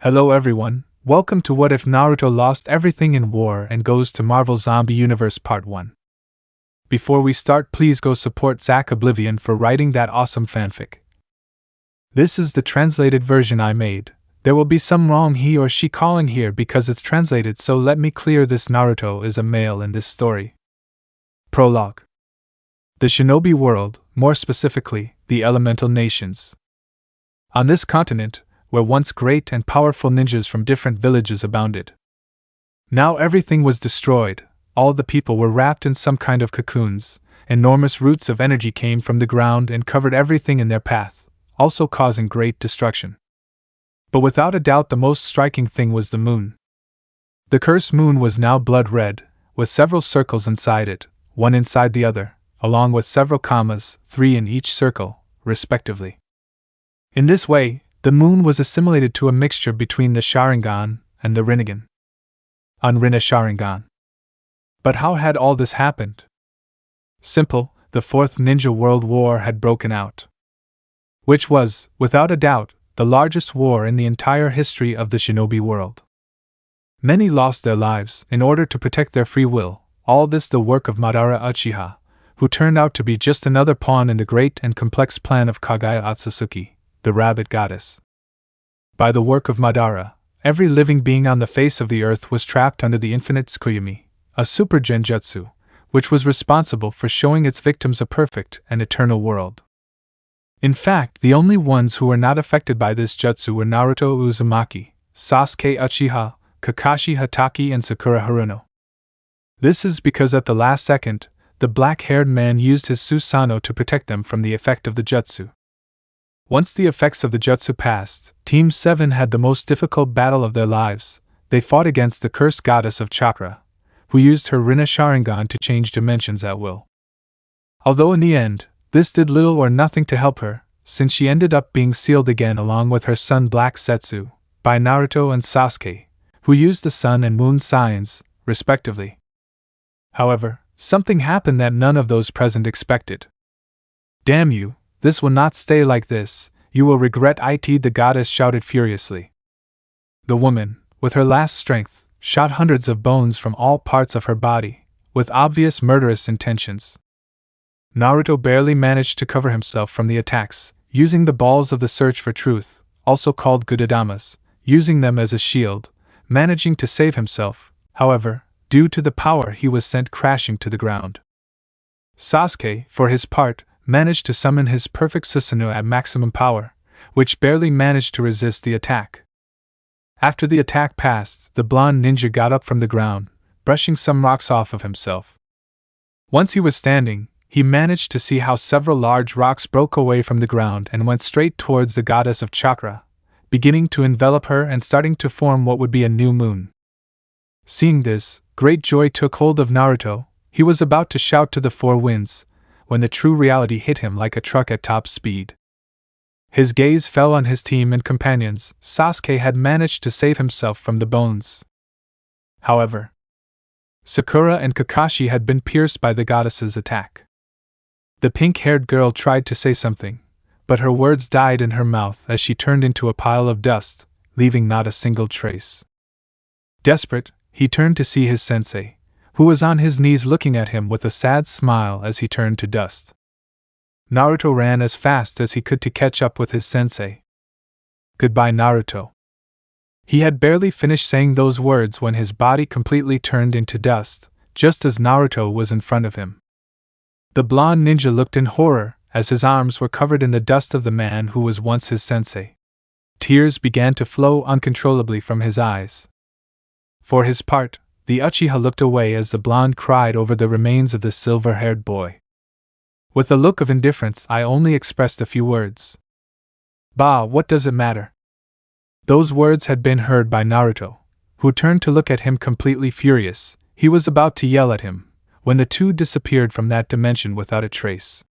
Hello everyone, welcome to What If Naruto Lost Everything in War and Goes to Marvel Zombie Universe Part 1. Before we start, please go support Zack-Oblivion for writing that awesome fanfic. This is the translated version I made. There will be some wrong he or she calling here because it's translated, so let me clear this. Naruto is a male in this story. Prologue. The Shinobi World, more specifically, the Elemental Nations. On this continent, where once great and powerful ninjas from different villages abounded. Now everything was destroyed, all the people were wrapped in some kind of cocoons, enormous roots of energy came from the ground and covered everything in their path, also causing great destruction. But without a doubt the most striking thing was the moon. The cursed moon was now blood red, with several circles inside it, one inside the other, along with several commas, 3 in each circle, respectively. In this way, the moon was assimilated to a mixture between the Sharingan and the Rinnegan. Unrinna Sharingan. But how had all this happened? Simple, the Fourth Ninja World War had broken out. Which was, without a doubt, the largest war in the entire history of the Shinobi world. Many lost their lives in order to protect their free will, all this the work of Madara Uchiha, who turned out to be just another pawn in the great and complex plan of Kaguya Otsutsuki, the rabbit goddess. By the work of Madara, every living being on the face of the earth was trapped under the infinite Tsukuyumi, a super genjutsu, which was responsible for showing its victims a perfect and eternal world. In fact, the only ones who were not affected by this jutsu were Naruto Uzumaki, Sasuke Uchiha, Kakashi Hatake, and Sakura Haruno. This is because at the last second, the black-haired man used his Susanoo to protect them from the effect of the jutsu. Once the effects of the jutsu passed, Team 7 had the most difficult battle of their lives. They fought against the cursed goddess of chakra, who used her Rinna Sharingan to change dimensions at will. Although in the end, this did little or nothing to help her, since she ended up being sealed again along with her son Black Setsu, by Naruto and Sasuke, who used the sun and moon signs, respectively. However, something happened that none of those present expected. Damn you! This will not stay like this, you will regret it, the goddess shouted furiously. The woman, with her last strength, shot hundreds of bones from all parts of her body, with obvious murderous intentions. Naruto barely managed to cover himself from the attacks, using the balls of the search for truth, also called Gudadamas, using them as a shield, managing to save himself, however, due to the power he was sent crashing to the ground. Sasuke, for his part, managed to summon his perfect Susanoo at maximum power, which barely managed to resist the attack. After the attack passed, the blonde ninja got up from the ground, brushing some rocks off of himself. Once he was standing, he managed to see how several large rocks broke away from the ground and went straight towards the goddess of chakra, beginning to envelop her and starting to form what would be a new moon. Seeing this, great joy took hold of Naruto. He was about to shout to the four winds, when the true reality hit him like a truck at top speed. His gaze fell on his team and companions. Sasuke had managed to save himself from the bones. However, Sakura and Kakashi had been pierced by the goddess's attack. The pink-haired girl tried to say something, but her words died in her mouth as she turned into a pile of dust, leaving not a single trace. Desperate, he turned to see his sensei, who was on his knees looking at him with a sad smile as he turned to dust. Naruto ran as fast as he could to catch up with his sensei. Goodbye, Naruto. He had barely finished saying those words when his body completely turned into dust, just as Naruto was in front of him. The blonde ninja looked in horror as his arms were covered in the dust of the man who was once his sensei. Tears began to flow uncontrollably from his eyes. For his part, the Uchiha looked away as the blonde cried over the remains of the silver-haired boy. With a look of indifference, I only expressed a few words. Bah, what does it matter? Those words had been heard by Naruto, who turned to look at him completely furious. He was about to yell at him, when the two disappeared from that dimension without a trace.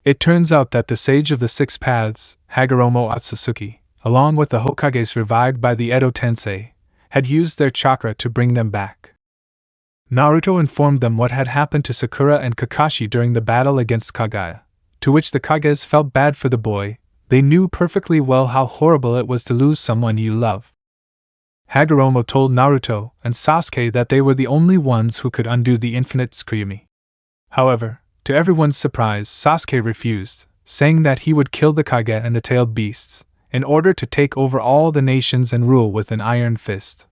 It turns out that the Sage of the Six Paths, Hagoromo Otsutsuki, along with the Hokages revived by the Edo Tensei, had used their chakra to bring them back. Naruto informed them what had happened to Sakura and Kakashi during the battle against Kaguya, to which the Kages felt bad for the boy. They knew perfectly well how horrible it was to lose someone you love, Hagoromo told Naruto and Sasuke that they were the only ones who could undo the infinite Tsukuyomi. However, to everyone's surprise, Sasuke refused, saying that he would kill the Kage and the tailed beasts, in order to take over all the nations and rule with an iron fist.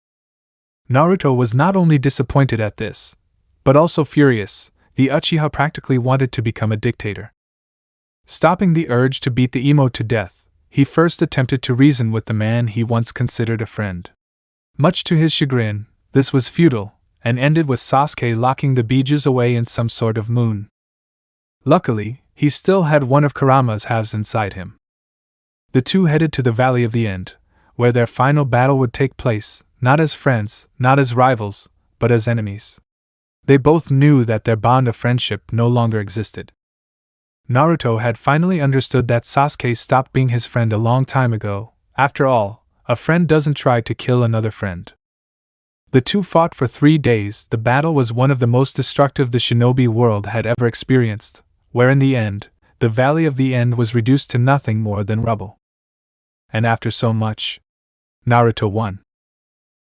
Naruto was not only disappointed at this, but also furious. The Uchiha practically wanted to become a dictator. Stopping the urge to beat the emo to death, he first attempted to reason with the man he once considered a friend. Much to his chagrin, this was futile, and ended with Sasuke locking the Bijus away in some sort of moon. Luckily, he still had one of Kurama's halves inside him. The two headed to the Valley of the End, where their final battle would take place, not as friends, not as rivals, but as enemies. They both knew that their bond of friendship no longer existed. Naruto had finally understood that Sasuke stopped being his friend a long time ago. After all, a friend doesn't try to kill another friend. The two fought for 3 days. The battle was one of the most destructive the shinobi world had ever experienced, where in the end, the Valley of the End was reduced to nothing more than rubble. And after so much, Naruto won.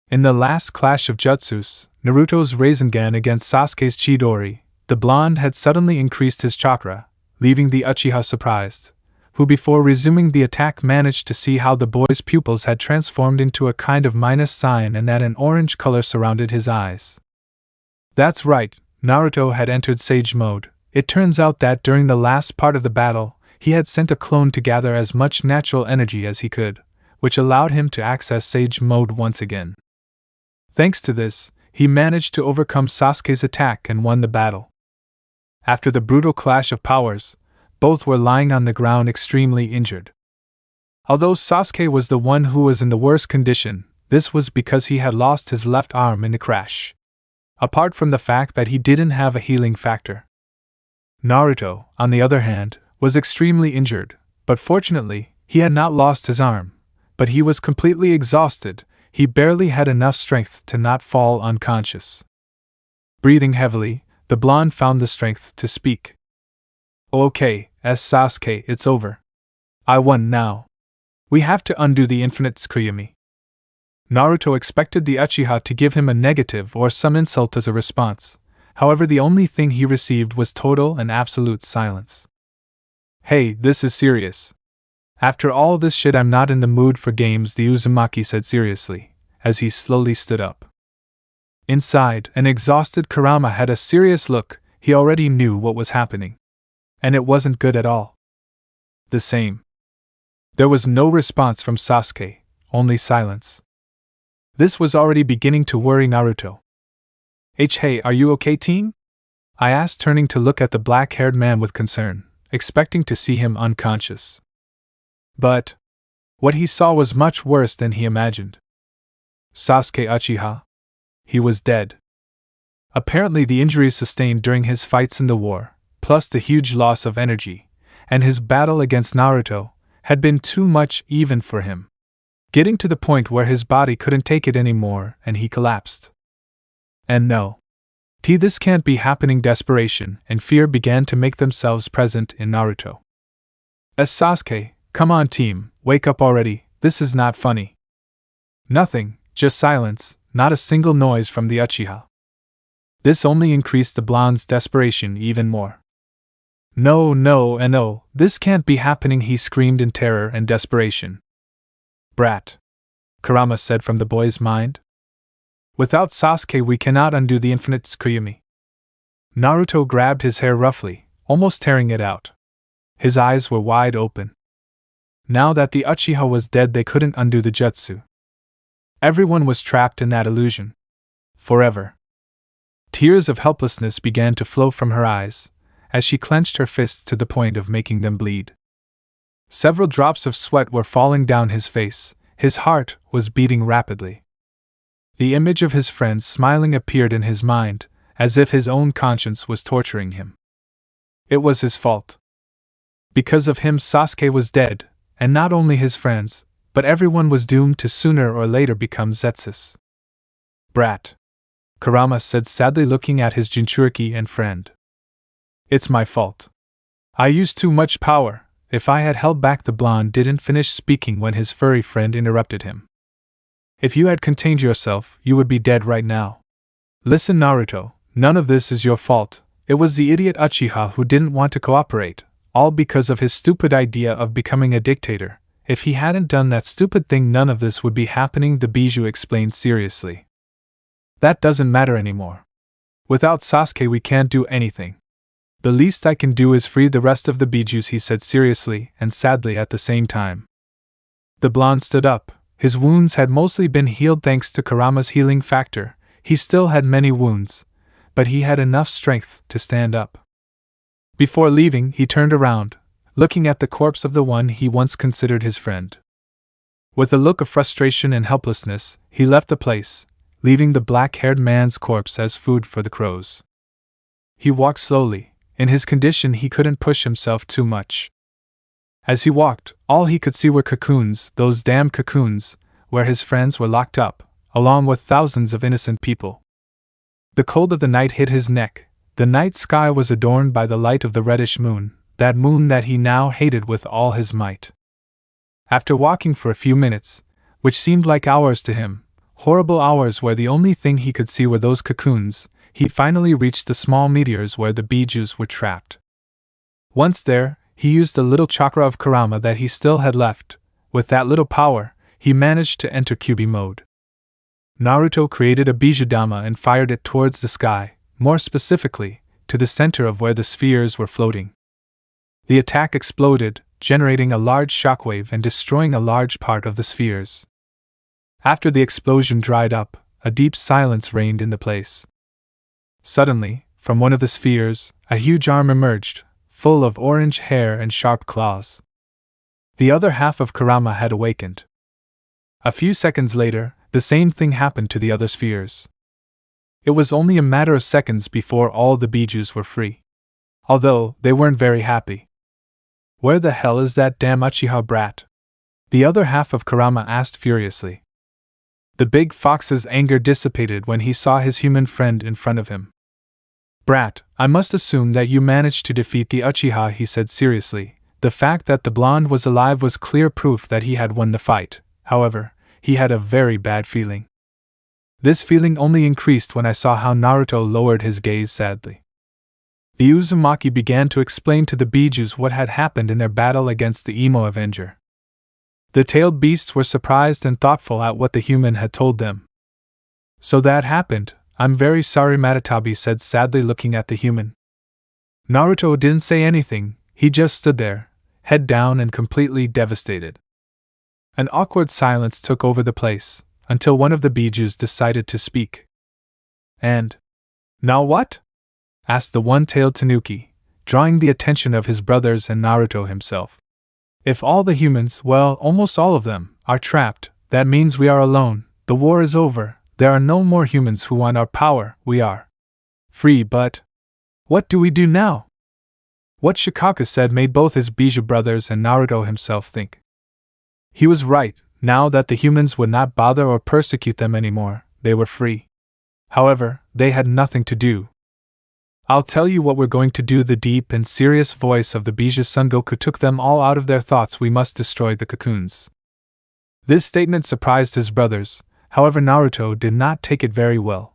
In the last clash of jutsus, Naruto's Rasengan against Sasuke's Chidori, the blonde had suddenly increased his chakra, leaving the Uchiha surprised, who before resuming the attack managed to see how the boy's pupils had transformed into a kind of minus sign and that an orange color surrounded his eyes. That's right, Naruto had entered Sage mode. It turns out that during the last part of the battle, he had sent a clone to gather as much natural energy as he could, which allowed him to access Sage mode once again. Thanks to this, he managed to overcome Sasuke's attack and won the battle. After the brutal clash of powers, both were lying on the ground extremely injured. Although Sasuke was the one who was in the worst condition, this was because he had lost his left arm in the crash. Apart from the fact that he didn't have a healing factor. Naruto, on the other hand, was extremely injured, but fortunately, he had not lost his arm, but he was completely exhausted. He barely had enough strength to not fall unconscious. Breathing heavily, the blonde found the strength to speak. Okay, Sasuke, it's over. I won now. We have to undo the infinite Tsukuyomi. Naruto expected the Uchiha to give him a negative or some insult as a response. However, the only thing he received was total and absolute silence. Hey, this is serious. After all this shit, I'm not in the mood for games, the Uzumaki said seriously, as he slowly stood up. Inside, an exhausted Kurama had a serious look. He already knew what was happening. And it wasn't good at all. The same. There was no response from Sasuke, only silence. This was already beginning to worry Naruto. Hey, are you okay, team? I asked, turning to look at the black-haired man with concern, expecting to see him unconscious. But what he saw was much worse than he imagined. Sasuke Uchiha. He was dead. Apparently the injuries sustained during his fights in the war, plus the huge loss of energy, and his battle against Naruto, had been too much even for him. Getting to the point where his body couldn't take it anymore and he collapsed. And no. This can't be happening. Desperation and fear began to make themselves present in Naruto. Sasuke, come on team, wake up already, this is not funny. Nothing, just silence, not a single noise from the Uchiha. This only increased the blonde's desperation even more. No, this can't be happening, he screamed in terror and desperation. Brat. Kurama said from the boy's mind. Without Sasuke we cannot undo the infinite Tsukuyomi. Naruto grabbed his hair roughly, almost tearing it out. His eyes were wide open. Now that the Uchiha was dead, they couldn't undo the jutsu. Everyone was trapped in that illusion. Forever. Tears of helplessness began to flow from her eyes, as she clenched her fists to the point of making them bleed. Several drops of sweat were falling down his face, his heart was beating rapidly. The image of his friends smiling appeared in his mind, as if his own conscience was torturing him. It was his fault. Because of him Sasuke was dead, and not only his friends, but everyone was doomed to sooner or later become Zetsus. Brat. Kurama said sadly, looking at his Jinchuriki and friend. It's my fault. I used too much power. If I had held back. The blonde didn't finish speaking when his furry friend interrupted him. If you had contained yourself, you would be dead right now. Listen, Naruto, none of this is your fault. It was the idiot Uchiha who didn't want to cooperate, all because of his stupid idea of becoming a dictator. If he hadn't done that stupid thing, none of this would be happening, the Bijou explained seriously. That doesn't matter anymore. Without Sasuke, we can't do anything. The least I can do is free the rest of the Bijous, he said seriously and sadly at the same time. The blonde stood up. His wounds had mostly been healed thanks to Kurama's healing factor. He still had many wounds, but he had enough strength to stand up. Before leaving, he turned around, looking at the corpse of the one he once considered his friend. With a look of frustration and helplessness, he left the place, leaving the black-haired man's corpse as food for the crows. He walked slowly. In his condition, he couldn't push himself too much. As he walked, all he could see were cocoons, those damn cocoons, where his friends were locked up, along with thousands of innocent people. The cold of the night hit his neck. The night sky was adorned by the light of the reddish moon, that moon that he now hated with all his might. After walking for a few minutes, which seemed like hours to him, horrible hours where the only thing he could see were those cocoons, he finally reached the small meteors where the Bijous were trapped. Once there, he used the little chakra of Kurama that he still had left. With that little power, he managed to enter Kyuubi mode. Naruto created a Bijudama and fired it towards the sky, more specifically, to the center of where the spheres were floating. The attack exploded, generating a large shockwave and destroying a large part of the spheres. After the explosion dried up, a deep silence reigned in the place. Suddenly, from one of the spheres, a huge arm emerged, full of orange hair and sharp claws. The other half of Kurama had awakened. A few seconds later, the same thing happened to the other spheres. It was only a matter of seconds before all the Bijous were free. Although, they weren't very happy. Where the hell is that damn Uchiha brat? The other half of Kurama asked furiously. The big fox's anger dissipated when he saw his human friend in front of him. Brat, I must assume that you managed to defeat the Uchiha, he said seriously. The fact that the blonde was alive was clear proof that he had won the fight. However, he had a very bad feeling. This feeling only increased when I saw how Naruto lowered his gaze sadly. The Uzumaki began to explain to the Bijous what had happened in their battle against the Emo Avenger. The tailed beasts were surprised and thoughtful at what the human had told them. So that happened. I'm very sorry, Matatabi said sadly, looking at the human. Naruto didn't say anything, he just stood there, head down and completely devastated. An awkward silence took over the place, until one of the Bijous decided to speak. And, now what? Asked the one-tailed Tanuki, drawing the attention of his brothers and Naruto himself. If all the humans, well, almost all of them, are trapped, that means we are alone, the war is over, there are no more humans who want our power, we are free, but what do we do now? What Shikaka said made both his Bijou brothers and Naruto himself think. He was right, now that the humans would not bother or persecute them anymore, they were free. However, they had nothing to do. I'll tell you what we're going to do, the deep and serious voice of the Bijou Son Goku took them all out of their thoughts. We must destroy the cocoons. This statement surprised his brothers, however Naruto did not take it very well.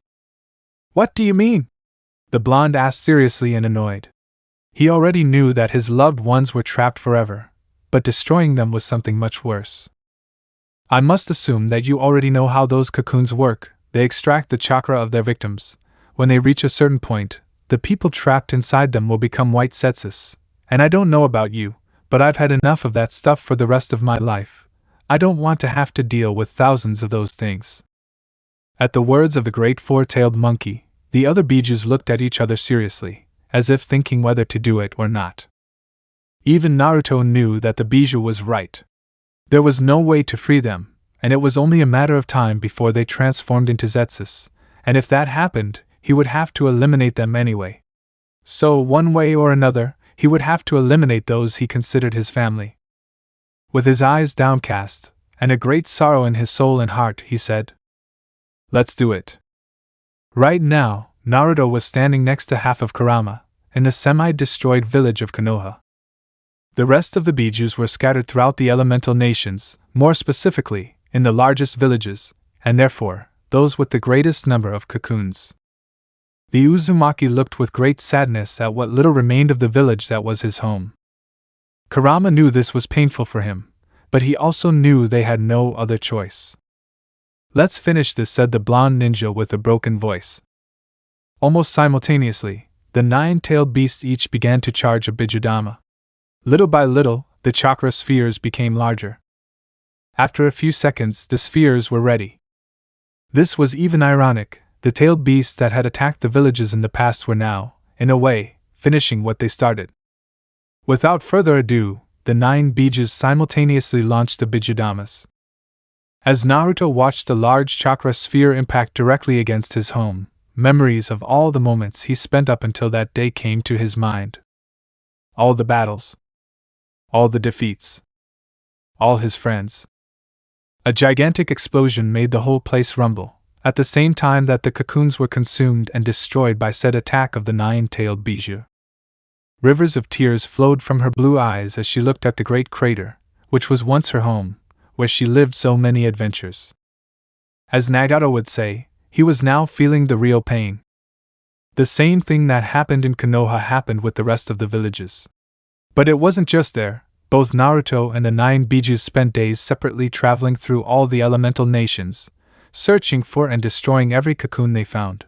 What do you mean? The blonde asked seriously and annoyed. He already knew that his loved ones were trapped forever, but destroying them was something much worse. I must assume that you already know how those cocoons work. They extract the chakra of their victims. When they reach a certain point, the people trapped inside them will become white setsus. And I don't know about you, but I've had enough of that stuff for the rest of my life. I don't want to have to deal with thousands of those things. At the words of the great four-tailed monkey, the other Bijous looked at each other seriously, as if thinking whether to do it or not. Even Naruto knew that the Bijou was right. There was no way to free them, and it was only a matter of time before they transformed into Zetsus, and if that happened, he would have to eliminate them anyway. So, one way or another, he would have to eliminate those he considered his family. With his eyes downcast, and a great sorrow in his soul and heart, he said, "Let's do it." Right now, Naruto was standing next to half of Kurama, in the semi-destroyed village of Konoha. The rest of the Bijous were scattered throughout the elemental nations, more specifically, in the largest villages, and therefore, those with the greatest number of cocoons. The Uzumaki looked with great sadness at what little remained of the village that was his home. Kurama knew this was painful for him, but he also knew they had no other choice. "Let's finish this," said the blonde ninja with a broken voice. Almost simultaneously, the 9-tailed beasts each began to charge a Bijudama. Little by little, the chakra spheres became larger. After a few seconds, the spheres were ready. This was even ironic. The tailed beasts that had attacked the villages in the past were now, in a way, finishing what they started. Without further ado, the 9 Bijas simultaneously launched the Bijudamas. As Naruto watched the large chakra sphere impact directly against his home, memories of all the moments he spent up until that day came to his mind. All the battles. All the defeats. All his friends. A gigantic explosion made the whole place rumble, at the same time that the cocoons were consumed and destroyed by said attack of the 9-tailed Biju. Rivers of tears flowed from her blue eyes as she looked at the great crater, which was once her home, where she lived so many adventures. As Nagato would say, he was now feeling the real pain. The same thing that happened in Konoha happened with the rest of the villages. But it wasn't just there. Both Naruto and the 9 Bijus spent days separately traveling through all the elemental nations, searching for and destroying every cocoon they found.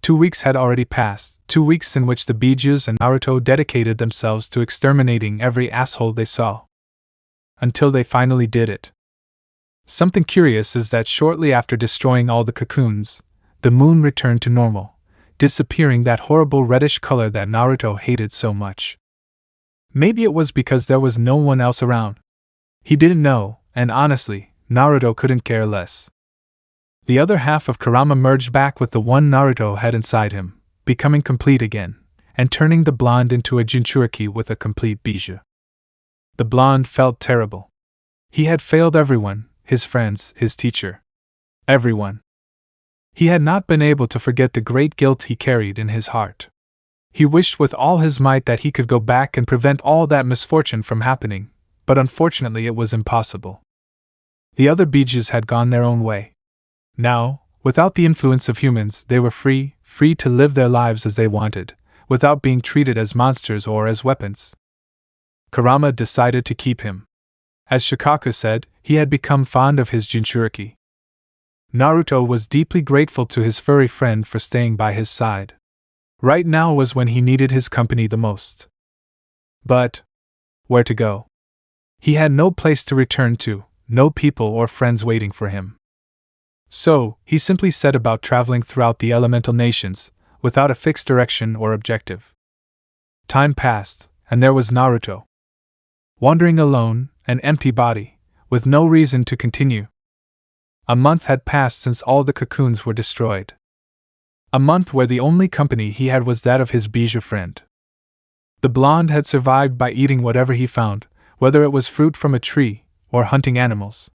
2 weeks had already passed, 2 weeks in which the Bijus and Naruto dedicated themselves to exterminating every asshole they saw. Until they finally did it. Something curious is that shortly after destroying all the cocoons, the moon returned to normal, disappearing that horrible reddish color that Naruto hated so much. Maybe it was because there was no one else around. He didn't know, and honestly, Naruto couldn't care less. The other half of Kurama merged back with the one Naruto had inside him, becoming complete again, and turning the blonde into a Jinchuriki with a complete Biju. The blonde felt terrible. He had failed everyone, his friends, his teacher. Everyone. He had not been able to forget the great guilt he carried in his heart. He wished with all his might that he could go back and prevent all that misfortune from happening, but unfortunately it was impossible. The other Bijus had gone their own way. Now, without the influence of humans, they were free to live their lives as they wanted, without being treated as monsters or as weapons. Kurama decided to keep him. As Shikaku said, he had become fond of his Jinchuriki. Naruto was deeply grateful to his furry friend for staying by his side. Right now was when he needed his company the most. But where to go? He had no place to return to, no people or friends waiting for him. So, he simply set about traveling throughout the elemental nations, without a fixed direction or objective. Time passed, and there was Naruto. Wandering alone, an empty body, with no reason to continue. A month had passed since all the cocoons were destroyed. A month where the only company he had was that of his Biju friend. The blonde had survived by eating whatever he found, whether it was fruit from a tree, or hunting animals.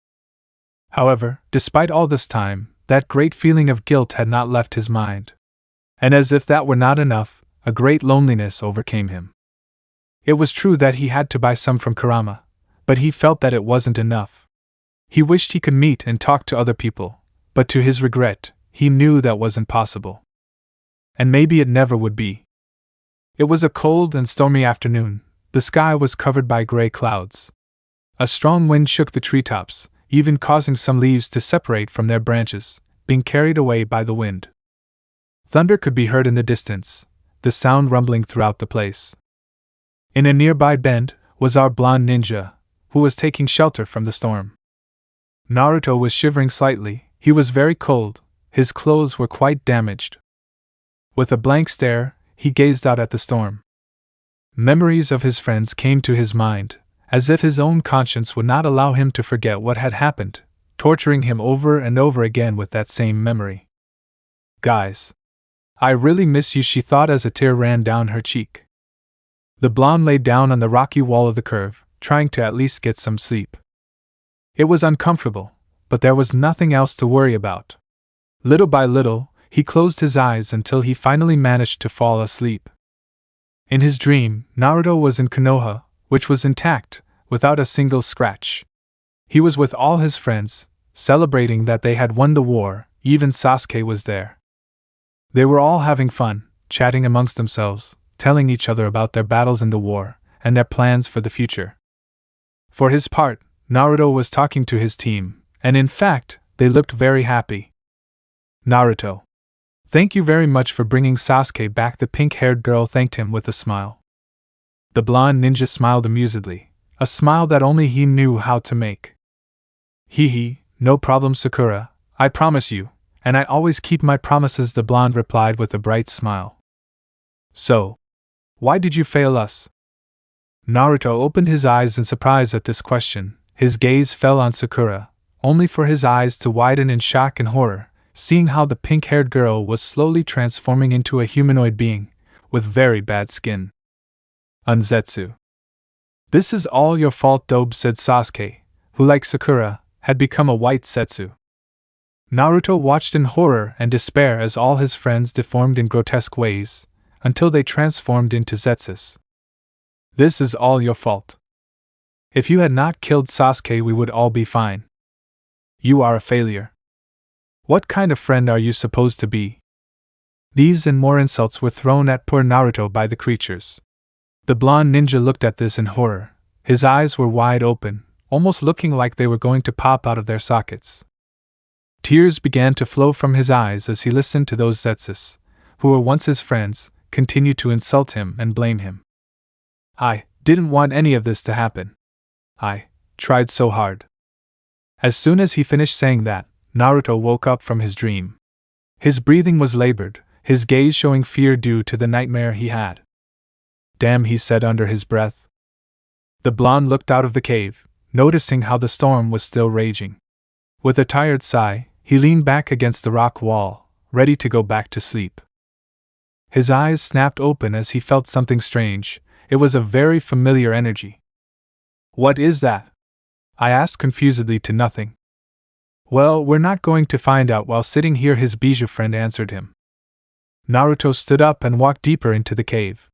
However, despite all this time, that great feeling of guilt had not left his mind. And as if that were not enough, a great loneliness overcame him. It was true that he had to buy some from Kurama, but he felt that it wasn't enough. He wished he could meet and talk to other people, but to his regret, he knew that wasn't possible. And maybe it never would be. It was a cold and stormy afternoon. The sky was covered by gray clouds. A strong wind shook the treetops, even causing some leaves to separate from their branches, being carried away by the wind. Thunder could be heard in the distance, the sound rumbling throughout the place. In a nearby bend was our blonde ninja, who was taking shelter from the storm. Naruto was shivering slightly. He was very cold. His clothes were quite damaged. With a blank stare, he gazed out at the storm. Memories of his friends came to his mind, as if his own conscience would not allow him to forget what had happened, torturing him over and over again with that same memory. "Guys, I really miss you," she thought as a tear ran down her cheek. The blonde lay down on the rocky wall of the curve, trying to at least get some sleep. It was uncomfortable, but there was nothing else to worry about. Little by little, he closed his eyes until he finally managed to fall asleep. In his dream, Naruto was in Konoha, which was intact, without a single scratch. He was with all his friends, celebrating that they had won the war. Even Sasuke was there. They were all having fun, chatting amongst themselves, telling each other about their battles in the war, and their plans for the future. For his part, Naruto was talking to his team, and in fact, they looked very happy. Naruto. Thank you very much for bringing Sasuke back, the pink-haired girl thanked him with a smile. The blonde ninja smiled amusedly, a smile that only he knew how to make. Hee, no problem, Sakura, I promise you, and I always keep my promises, the blonde replied with a bright smile. So, why did you fail us? Naruto opened his eyes in surprise at this question. His gaze fell on Sakura, only for his eyes to widen in shock and horror, seeing how the pink-haired girl was slowly transforming into a humanoid being, with very bad skin. Unzetsu. This is all your fault, Dobe, said Sasuke, who, like Sakura, had become a white Setsu. Naruto watched in horror and despair as all his friends deformed in grotesque ways, until they transformed into Zetsus. This is all your fault. If you had not killed Sasuke, we would all be fine. You are a failure. What kind of friend are you supposed to be? These and more insults were thrown at poor Naruto by the creatures. The blonde ninja looked at this in horror. His eyes were wide open, almost looking like they were going to pop out of their sockets. Tears began to flow from his eyes as he listened to those Zetsus, who were once his friends, continue to insult him and blame him. I didn't want any of this to happen. I tried so hard. As soon as he finished saying that, Naruto woke up from his dream. His breathing was labored, his gaze showing fear due to the nightmare he had. Damn, he said under his breath. The blonde looked out of the cave, noticing how the storm was still raging. With a tired sigh, he leaned back against the rock wall, ready to go back to sleep. His eyes snapped open as he felt something strange. It was a very familiar energy. What is that? I asked confusedly to nothing. Well, we're not going to find out while sitting here, his bijou friend answered him. Naruto stood up and walked deeper into the cave.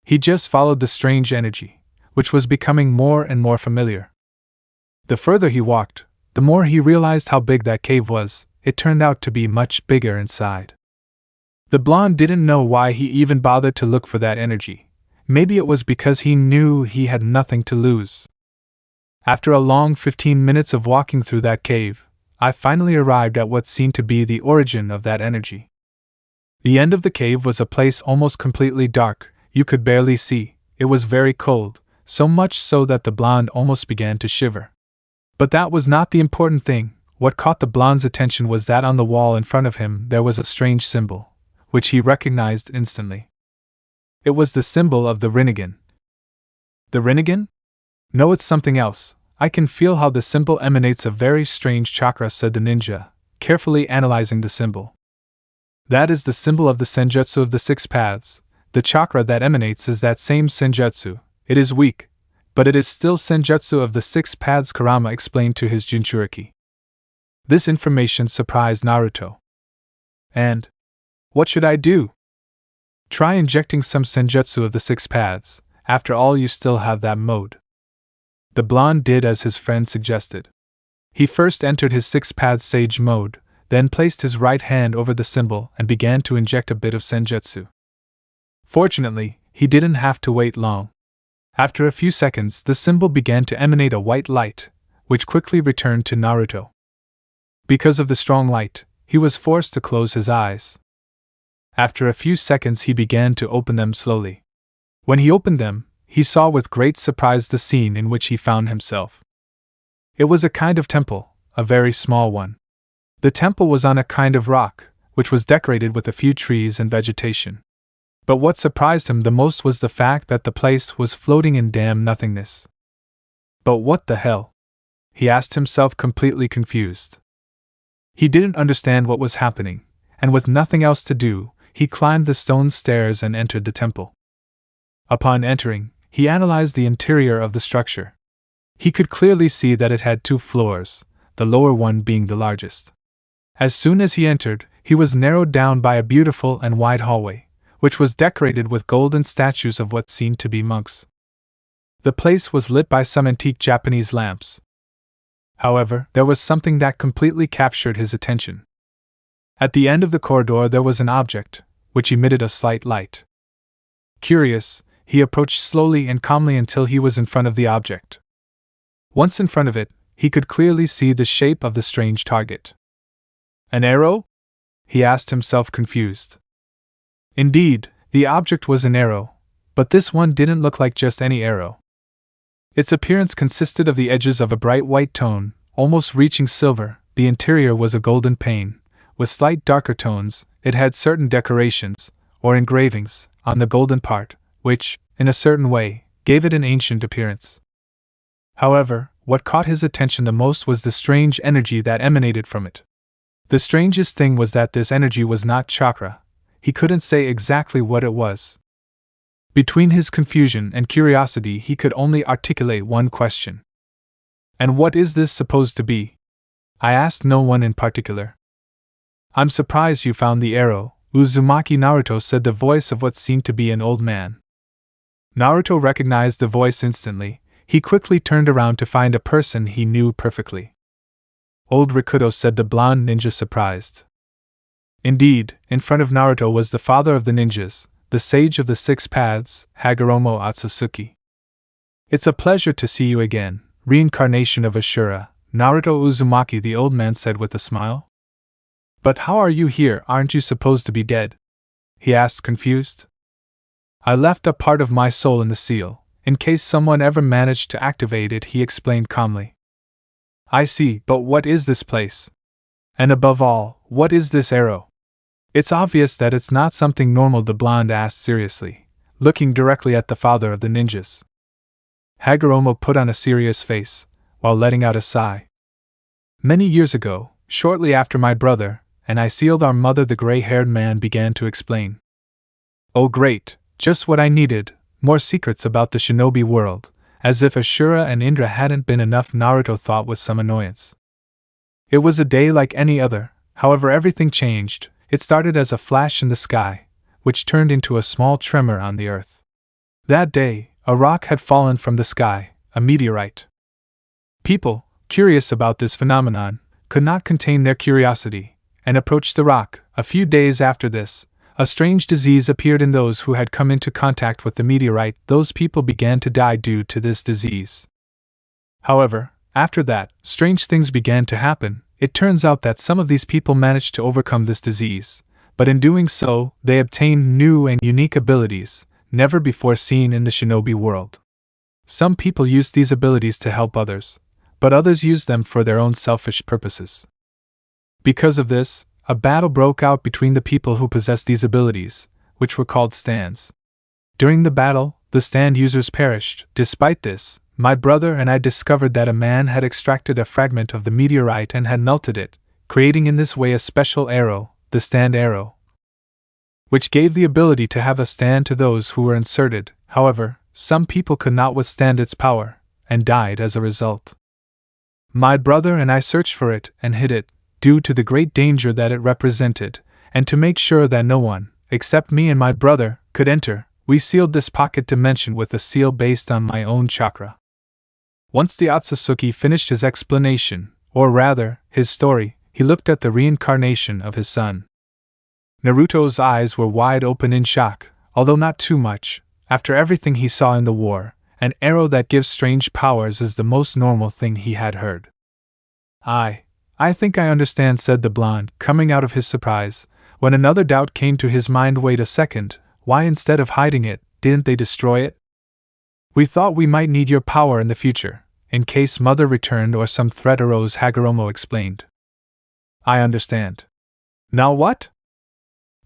He just followed the strange energy, which was becoming more and more familiar. The further he walked, the more he realized how big that cave was. It turned out to be much bigger inside. The blonde didn't know why he even bothered to look for that energy. Maybe it was because he knew he had nothing to lose. After a long 15 minutes of walking through that cave, I finally arrived at what seemed to be the origin of that energy. The end of the cave was a place almost completely dark. You could barely see. It was very cold, so much so that the blonde almost began to shiver. But that was not the important thing. What caught the blonde's attention was that on the wall in front of him there was a strange symbol, which he recognized instantly. It was the symbol of the Rinnegan. The Rinnegan? No, it's something else. I can feel how the symbol emanates a very strange chakra, said the ninja, carefully analyzing the symbol. That is the symbol of the senjutsu of the six paths. The chakra that emanates is that same senjutsu. It is weak, but it is still senjutsu of the six paths, Kurama explained to his Jinchuriki. This information surprised Naruto. And what should I do? Try injecting some senjutsu of the six paths. After all, you still have that mode. The blonde did as his friend suggested. He first entered his six paths sage mode, then placed his right hand over the symbol and began to inject a bit of senjutsu. Fortunately, he didn't have to wait long. After a few seconds, the symbol began to emanate a white light, which quickly returned to Naruto. Because of the strong light, he was forced to close his eyes. After a few seconds, he began to open them slowly. When he opened them, he saw with great surprise the scene in which he found himself. It was a kind of temple, a very small one. The temple was on a kind of rock, which was decorated with a few trees and vegetation. But what surprised him the most was the fact that the place was floating in damn nothingness. But what the hell? He asked himself, completely confused. He didn't understand what was happening, and with nothing else to do, he climbed the stone stairs and entered the temple. Upon entering, he analyzed the interior of the structure. He could clearly see that it had 2 floors, the lower one being the largest. As soon as he entered, he was narrowed down by a beautiful and wide hallway, which was decorated with golden statues of what seemed to be monks. The place was lit by some antique Japanese lamps. However, there was something that completely captured his attention. At the end of the corridor there was an object, which emitted a slight light. Curious, he approached slowly and calmly until he was in front of the object. Once in front of it, he could clearly see the shape of the strange target. An arrow? He asked himself, confused. Indeed, the object was an arrow, but this one didn't look like just any arrow. Its appearance consisted of the edges of a bright white tone, almost reaching silver. The interior was a golden pane, with slight darker tones. It had certain decorations, or engravings, on the golden part, which, in a certain way, gave it an ancient appearance. However, what caught his attention the most was the strange energy that emanated from it. The strangest thing was that this energy was not chakra. He couldn't say exactly what it was. Between his confusion and curiosity, he could only articulate one question. And what is this supposed to be? I asked no one in particular. I'm surprised you found the arrow, Uzumaki. Naruto said, the voice of what seemed to be an old man. Naruto recognized the voice instantly. He quickly turned around to find a person he knew perfectly. Old Rikudo, said the blonde ninja, surprised. Indeed, in front of Naruto was the father of the ninjas, the sage of the six paths, Hagoromo Otsutsuki. It's a pleasure to see you again, reincarnation of Ashura, Naruto Uzumaki, the old man said with a smile. But how are you here? Aren't you supposed to be dead? He asked, confused. I left a part of my soul in the seal, in case someone ever managed to activate it, he explained calmly. I see, but what is this place? And above all, what is this arrow? It's obvious that it's not something normal, the blonde asked seriously, looking directly at the father of the ninjas. Hagoromo put on a serious face, while letting out a sigh. Many years ago, shortly after my brother and I sealed our mother, the gray-haired man began to explain. Oh great, just what I needed, more secrets about the shinobi world, as if Ashura and Indra hadn't been enough, Naruto thought with some annoyance. It was a day like any other, however everything changed. It started as a flash in the sky, which turned into a small tremor on the earth. That day, a rock had fallen from the sky, a meteorite. People, curious about this phenomenon, could not contain their curiosity, and approached the rock. A few days after this, a strange disease appeared in those who had come into contact with the meteorite. Those people began to die due to this disease. However, after that, strange things began to happen. It turns out that some of these people managed to overcome this disease, but in doing so, they obtained new and unique abilities, never before seen in the shinobi world. Some people used these abilities to help others, but others used them for their own selfish purposes. Because of this, a battle broke out between the people who possessed these abilities, which were called stands. During the battle, the stand users perished. Despite this, my brother and I discovered that a man had extracted a fragment of the meteorite and had melted it, creating in this way a special arrow, the stand arrow, which gave the ability to have a stand to those who were inserted. However, some people could not withstand its power, and died as a result. My brother and I searched for it and hid it, due to the great danger that it represented, and to make sure that no one, except me and my brother, could enter, we sealed this pocket dimension with a seal based on my own chakra. Once the Otsutsuki finished his explanation, or rather, his story, he looked at the reincarnation of his son. Naruto's eyes were wide open in shock, although not too much. After everything he saw in the war, an arrow that gives strange powers is the most normal thing he had heard. I think I understand, said the blonde, coming out of his surprise, when another doubt came to his mind. Wait a second, why instead of hiding it, didn't they destroy it? We thought we might need your power in the future, in case Mother returned or some threat arose, Hagoromo explained. I understand. Now what?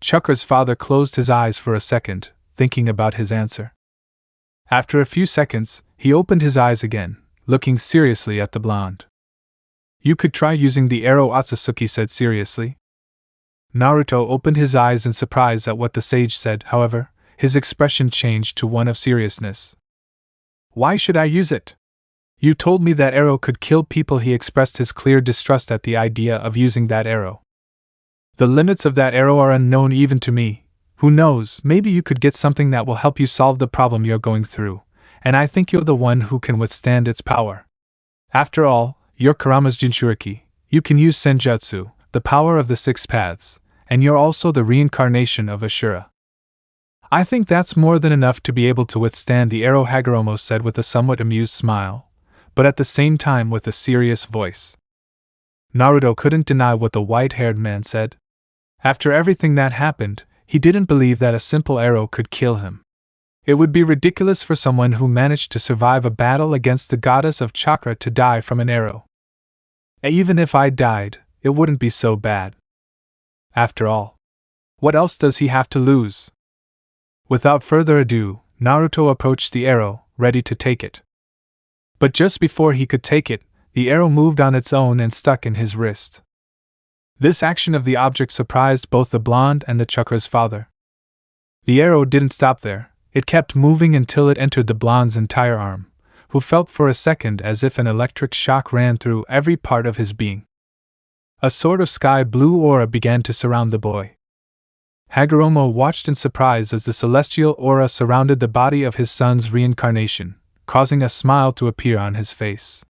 Chakra's father closed his eyes for a second, thinking about his answer. After a few seconds, he opened his eyes again, looking seriously at the blonde. You could try using the arrow, Otsutsuki said seriously. Naruto opened his eyes in surprise at what the sage said. However, his expression changed to one of seriousness. Why should I use it? You told me that arrow could kill people. He expressed his clear distrust at the idea of using that arrow. The limits of that arrow are unknown even to me. Who knows, maybe you could get something that will help you solve the problem you're going through, and I think you're the one who can withstand its power. After all, you're Kurama's Jinchuriki, you can use Senjutsu, the power of the six paths, and you're also the reincarnation of Ashura. I think that's more than enough to be able to withstand the arrow, Hagoromo said with a somewhat amused smile, but at the same time with a serious voice. Naruto couldn't deny what the white-haired man said. After everything that happened, he didn't believe that a simple arrow could kill him. It would be ridiculous for someone who managed to survive a battle against the goddess of chakra to die from an arrow. Even if I died, it wouldn't be so bad. After all, what else does he have to lose? Without further ado, Naruto approached the arrow, ready to take it. But just before he could take it, the arrow moved on its own and stuck in his wrist. This action of the object surprised both the blonde and the chakra's father. The arrow didn't stop there, it kept moving until it entered the blonde's entire arm, who felt for a second as if an electric shock ran through every part of his being. A sort of sky-blue aura began to surround the boy. Hagoromo watched in surprise as the celestial aura surrounded the body of his son's reincarnation, causing a smile to appear on his face.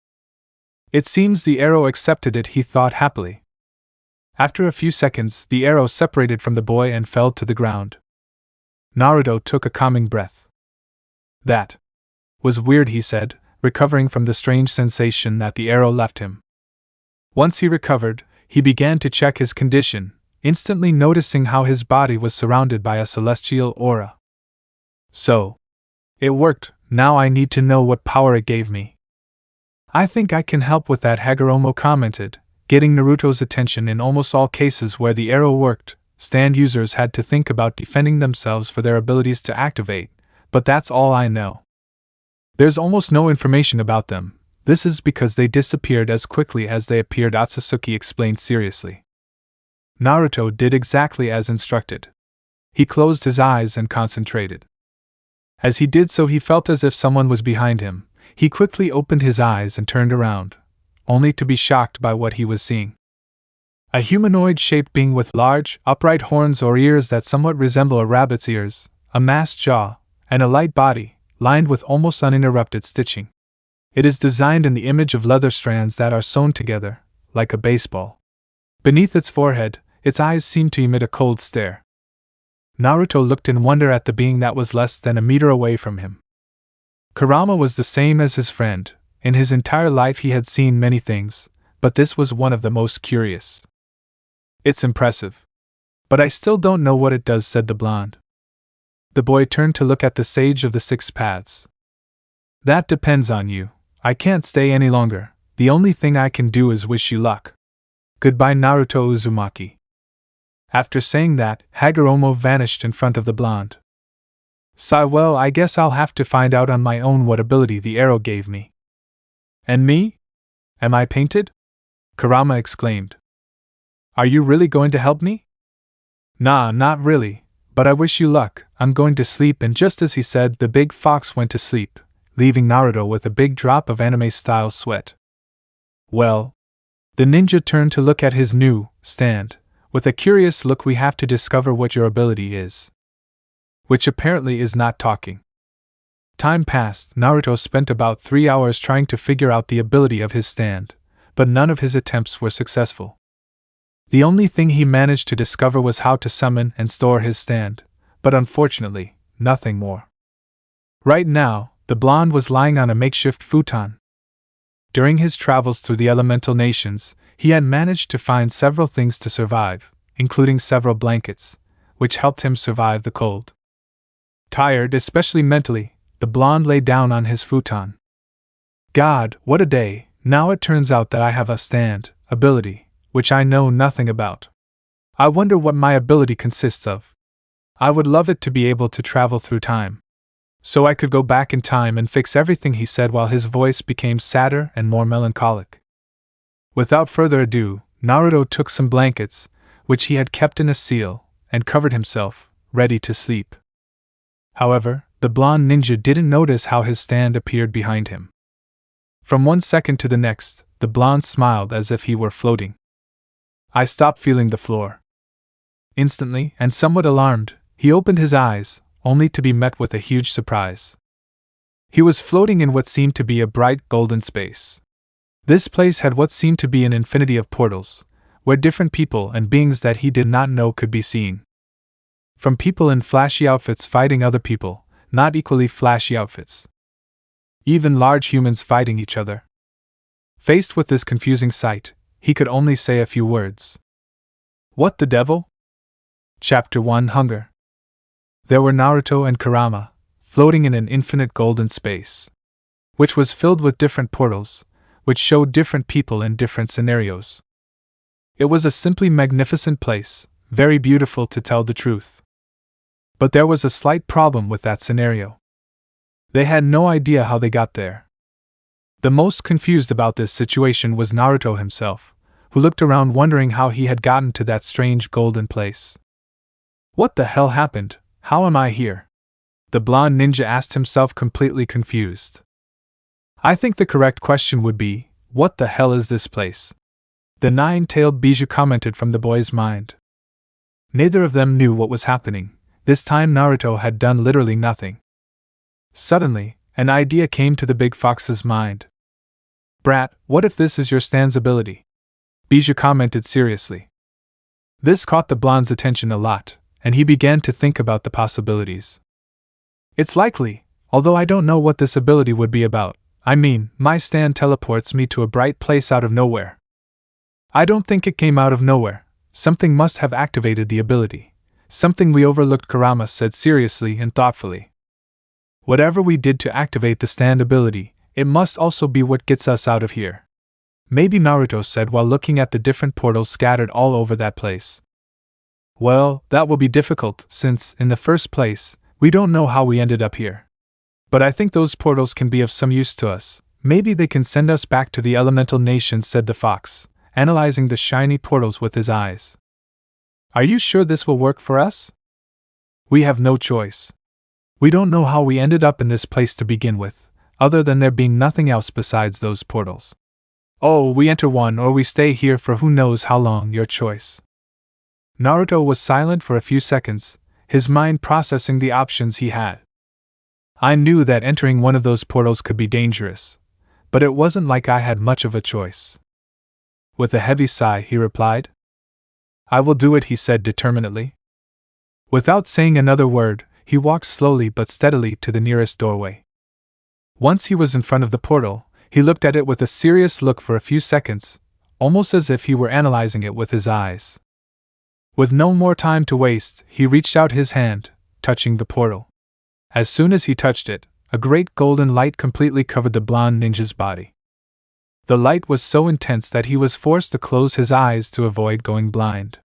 It seems the arrow accepted it, he thought happily. After a few seconds, the arrow separated from the boy and fell to the ground. Naruto took a calming breath. That was weird, he said, recovering from the strange sensation that the arrow left him. Once he recovered, he began to check his condition, instantly noticing how his body was surrounded by a celestial aura. So, it worked. Now I need to know what power it gave me. I think I can help with that, Hagoromo commented, getting Naruto's attention. In almost all cases where the arrow worked, stand users had to think about defending themselves for their abilities to activate, but that's all I know. There's almost no information about them. This is because they disappeared as quickly as they appeared, Otsutsuki explained seriously. Naruto did exactly as instructed. He closed his eyes and concentrated. As he did so, he felt as if someone was behind him. He quickly opened his eyes and turned around, only to be shocked by what he was seeing. A humanoid-shaped being with large, upright horns or ears that somewhat resemble a rabbit's ears, a masked jaw, and a light body, lined with almost uninterrupted stitching. It is designed in the image of leather strands that are sewn together, like a baseball. Beneath its forehead, its eyes seemed to emit a cold stare. Naruto looked in wonder at the being that was less than a meter away from him. Kurama was the same as his friend. In his entire life he had seen many things, but this was one of the most curious. It's impressive. But I still don't know what it does, said the blonde. The boy turned to look at the sage of the six paths. That depends on you. I can't stay any longer. The only thing I can do is wish you luck. Goodbye, Naruto Uzumaki. After saying that, Hagoromo vanished in front of the blonde. Sigh, well, I guess I'll have to find out on my own what ability the arrow gave me. And me? Am I painted? Kurama exclaimed. Are you really going to help me? Nah, not really, but I wish you luck. I'm going to sleep. And just as he said, the big fox went to sleep, leaving Naruto with a big drop of anime-style sweat. Well, the ninja turned to look at his new stand. With a curious look, we have to discover what your ability is. Which apparently is not talking. Time passed. Naruto spent about 3 hours trying to figure out the ability of his stand, but none of his attempts were successful. The only thing he managed to discover was how to summon and store his stand, but unfortunately, nothing more. Right now, the blonde was lying on a makeshift futon. During his travels through the elemental nations, he had managed to find several things to survive, including several blankets, which helped him survive the cold. Tired, especially mentally, the blonde lay down on his futon. God, what a day! Now it turns out that I have a stand ability, which I know nothing about. I wonder what my ability consists of. I would love it to be able to travel through time. So I could go back in time and fix everything, he said while his voice became sadder and more melancholic. Without further ado, Naruto took some blankets, which he had kept in a seal, and covered himself, ready to sleep. However, the blonde ninja didn't notice how his stand appeared behind him. From one second to the next, the blonde smiled as if he were floating. I stopped feeling the floor. Instantly, and somewhat alarmed, he opened his eyes, only to be met with a huge surprise. He was floating in what seemed to be a bright golden space. This place had what seemed to be an infinity of portals, where different people and beings that he did not know could be seen. From people in flashy outfits fighting other people, not equally flashy outfits. Even large humans fighting each other. Faced with this confusing sight, he could only say a few words. What the devil? Chapter 1 Hunger. There were Naruto and Kurama, floating in an infinite golden space, which was filled with different portals, which showed different people in different scenarios. It was a simply magnificent place, very beautiful to tell the truth. But there was a slight problem with that scenario. They had no idea how they got there. The most confused about this situation was Naruto himself, who looked around wondering how he had gotten to that strange golden place. What the hell happened? How am I here? The blonde ninja asked himself, completely confused. I think the correct question would be, what the hell is this place? The nine-tailed Bijou commented from the boy's mind. Neither of them knew what was happening. This time Naruto had done literally nothing. Suddenly, an idea came to the big fox's mind. Brat, what if this is your stance ability? Bijou commented seriously. This caught the blonde's attention a lot, and he began to think about the possibilities. It's likely, although I don't know what this ability would be about. I mean, my stand teleports me to a bright place out of nowhere. I don't think it came out of nowhere. Something must have activated the ability. Something we overlooked, Kurama said seriously and thoughtfully. Whatever we did to activate the stand ability, it must also be what gets us out of here. Maybe, Naruto said while looking at the different portals scattered all over that place. Well, that will be difficult, since, in the first place, we don't know how we ended up here. But I think those portals can be of some use to us. Maybe they can send us back to the elemental nations, said the fox, analyzing the shiny portals with his eyes. Are you sure this will work for us? We have no choice. We don't know how we ended up in this place to begin with, other than there being nothing else besides those portals. Oh, we enter one or we stay here for who knows how long, your choice. Naruto was silent for a few seconds, his mind processing the options he had. I knew that entering one of those portals could be dangerous, but it wasn't like I had much of a choice. With a heavy sigh, he replied. I will do it, he said determinedly. Without saying another word, he walked slowly but steadily to the nearest doorway. Once he was in front of the portal, he looked at it with a serious look for a few seconds, almost as if he were analyzing it with his eyes. With no more time to waste, he reached out his hand, touching the portal. As soon as he touched it, a great golden light completely covered the blonde ninja's body. The light was so intense that he was forced to close his eyes to avoid going blind.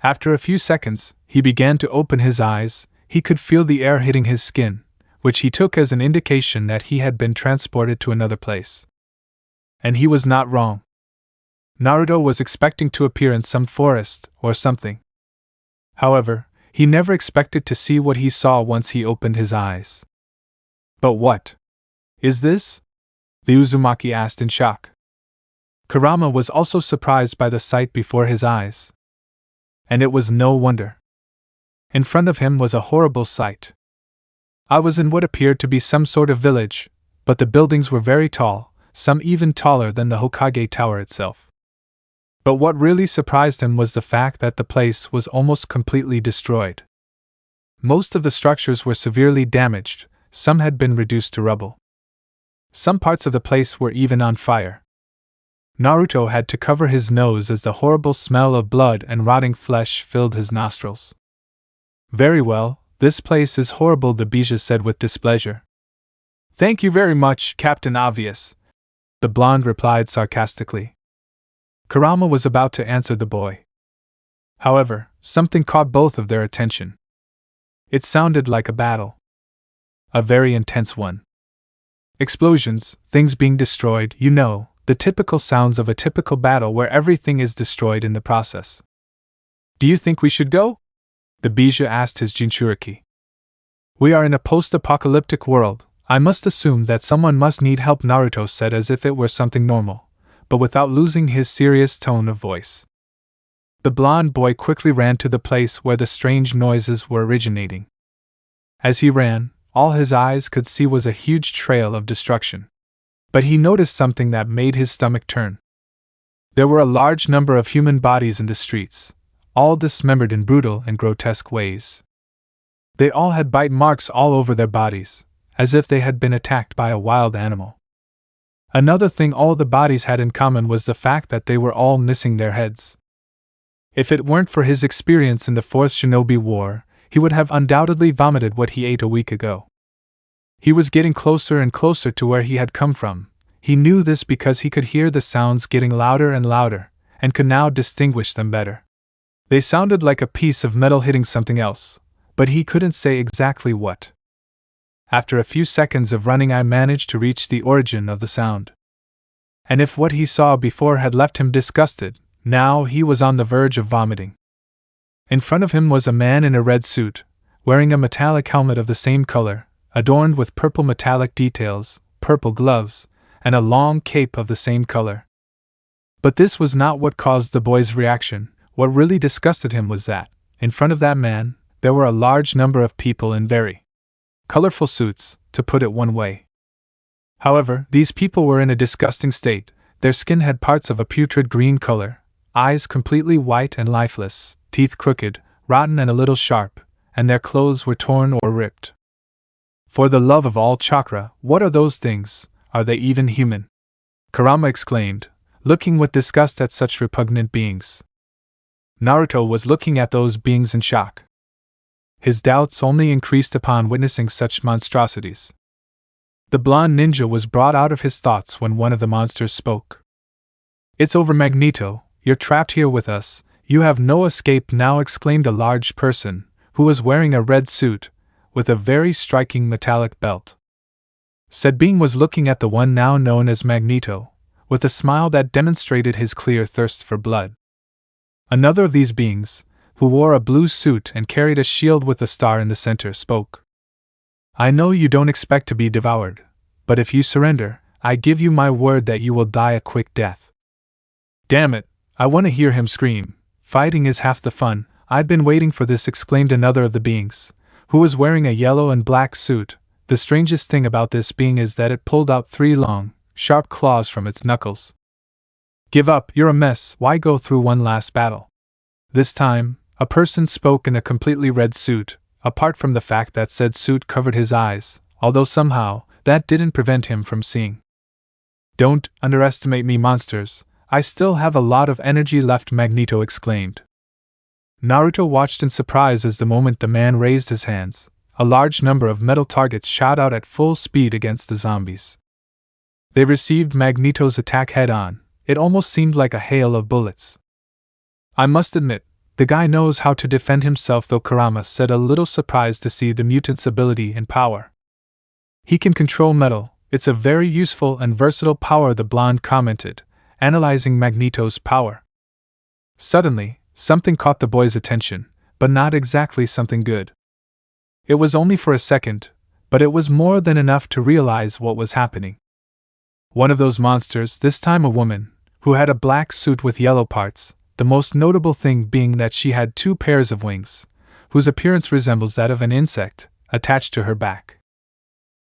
After a few seconds, he began to open his eyes. He could feel the air hitting his skin, which he took as an indication that he had been transported to another place. And he was not wrong. Naruto was expecting to appear in some forest or something. However, he never expected to see what he saw once he opened his eyes. But what is this? The Uzumaki asked in shock. Kurama was also surprised by the sight before his eyes. And it was no wonder. In front of him was a horrible sight. I was in what appeared to be some sort of village, but the buildings were very tall, some even taller than the Hokage Tower itself. But what really surprised him was the fact that the place was almost completely destroyed. Most of the structures were severely damaged, some had been reduced to rubble. Some parts of the place were even on fire. Naruto had to cover his nose as the horrible smell of blood and rotting flesh filled his nostrils. Very well, this place is horrible, the Bijou said with displeasure. Thank you very much, Captain Obvious, the blonde replied sarcastically. Kurama was about to answer the boy. However, something caught both of their attention. It sounded like a battle. A very intense one. Explosions, things being destroyed, you know, the typical sounds of a typical battle where everything is destroyed in the process. Do you think we should go? The Bijou asked his Jinchuriki. We are in a post-apocalyptic world. I must assume that someone must need help, Naruto said as if it were something normal, but without losing his serious tone of voice. The blonde boy quickly ran to the place where the strange noises were originating. As he ran, all his eyes could see was a huge trail of destruction. But he noticed something that made his stomach turn. There were a large number of human bodies in the streets, all dismembered in brutal and grotesque ways. They all had bite marks all over their bodies, as if they had been attacked by a wild animal. Another thing all the bodies had in common was the fact that they were all missing their heads. If it weren't for his experience in the Fourth Shinobi War, he would have undoubtedly vomited what he ate a week ago. He was getting closer and closer to where he had come from. He knew this because he could hear the sounds getting louder and louder, and could now distinguish them better. They sounded like a piece of metal hitting something else, but he couldn't say exactly what. After a few seconds of running, I managed to reach the origin of the sound. And if what he saw before had left him disgusted, now he was on the verge of vomiting. In front of him was a man in a red suit, wearing a metallic helmet of the same color, adorned with purple metallic details, purple gloves, and a long cape of the same color. But this was not what caused the boy's reaction. What really disgusted him was that, in front of that man, there were a large number of people in very colorful suits, to put it one way. However, these people were in a disgusting state. Their skin had parts of a putrid green color, eyes completely white and lifeless, teeth crooked, rotten and a little sharp, and their clothes were torn or ripped. For the love of all chakra, what are those things? Are they even human? Kurama exclaimed, looking with disgust at such repugnant beings. Naruto was looking at those beings in shock. His doubts only increased upon witnessing such monstrosities. The blonde ninja was brought out of his thoughts when one of the monsters spoke. "It's over, Magneto, you're trapped here with us, you have no escape now," exclaimed a large person, who was wearing a red suit, with a very striking metallic belt. Said being was looking at the one now known as Magneto, with a smile that demonstrated his clear thirst for blood. Another of these beings, who wore a blue suit and carried a shield with a star in the center, spoke. "I know you don't expect to be devoured, but if you surrender, I give you my word that you will die a quick death." "Damn it, I want to hear him scream. Fighting is half the fun, I'd been waiting for this," exclaimed another of the beings, who was wearing a yellow and black suit. The strangest thing about this being is that it pulled out 3 long, sharp claws from its knuckles. "Give up, you're a mess, why go through one last battle?" This time, a person spoke in a completely red suit, apart from the fact that said suit covered his eyes, although somehow, that didn't prevent him from seeing. "Don't underestimate me, monsters, I still have a lot of energy left," Magneto exclaimed. Naruto watched in surprise as the moment the man raised his hands, a large number of metal targets shot out at full speed against the zombies. They received Magneto's attack head-on. It almost seemed like a hail of bullets. "I must admit, the guy knows how to defend himself," though, Kurama said, a little surprised to see the mutant's ability and power. "He can control metal, it's a very useful and versatile power," the blonde commented, analyzing Magneto's power. Suddenly, something caught the boy's attention, but not exactly something good. It was only for a second, but it was more than enough to realize what was happening. One of those monsters, this time a woman, who had a black suit with yellow parts, the most notable thing being that she had 2 pairs of wings, whose appearance resembles that of an insect, attached to her back.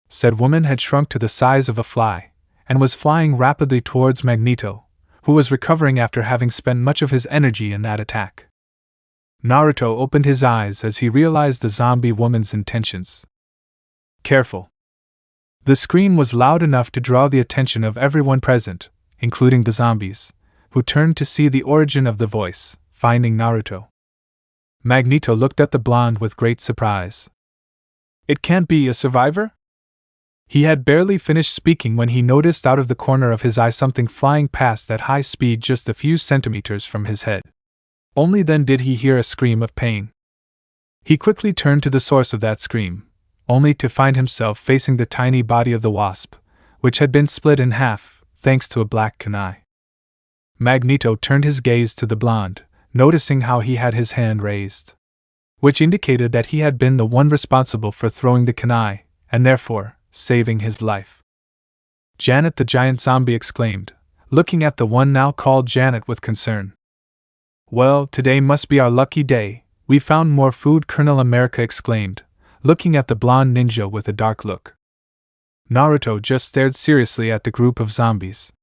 Said woman had shrunk to the size of a fly, and was flying rapidly towards Magneto, who was recovering after having spent much of his energy in that attack. Naruto opened his eyes as he realized the zombie woman's intentions. "Careful." The scream was loud enough to draw the attention of everyone present, including the zombies, who turned to see the origin of the voice, finding Naruto. Magneto looked at the blonde with great surprise. "It can't be a survivor?" He had barely finished speaking when he noticed out of the corner of his eye something flying past at high speed just a few centimeters from his head. Only then did he hear a scream of pain. He quickly turned to the source of that scream, only to find himself facing the tiny body of the wasp, which had been split in half, thanks to a black kunai. Magneto turned his gaze to the blonde, noticing how he had his hand raised, which indicated that he had been the one responsible for throwing the kunai, and therefore, saving his life. "Janet," the giant zombie exclaimed, looking at the one now called Janet with concern. "Well, today must be our lucky day, we found more food," Colonel America exclaimed, looking at the blonde ninja with a dark look. Naruto just stared seriously at the group of zombies.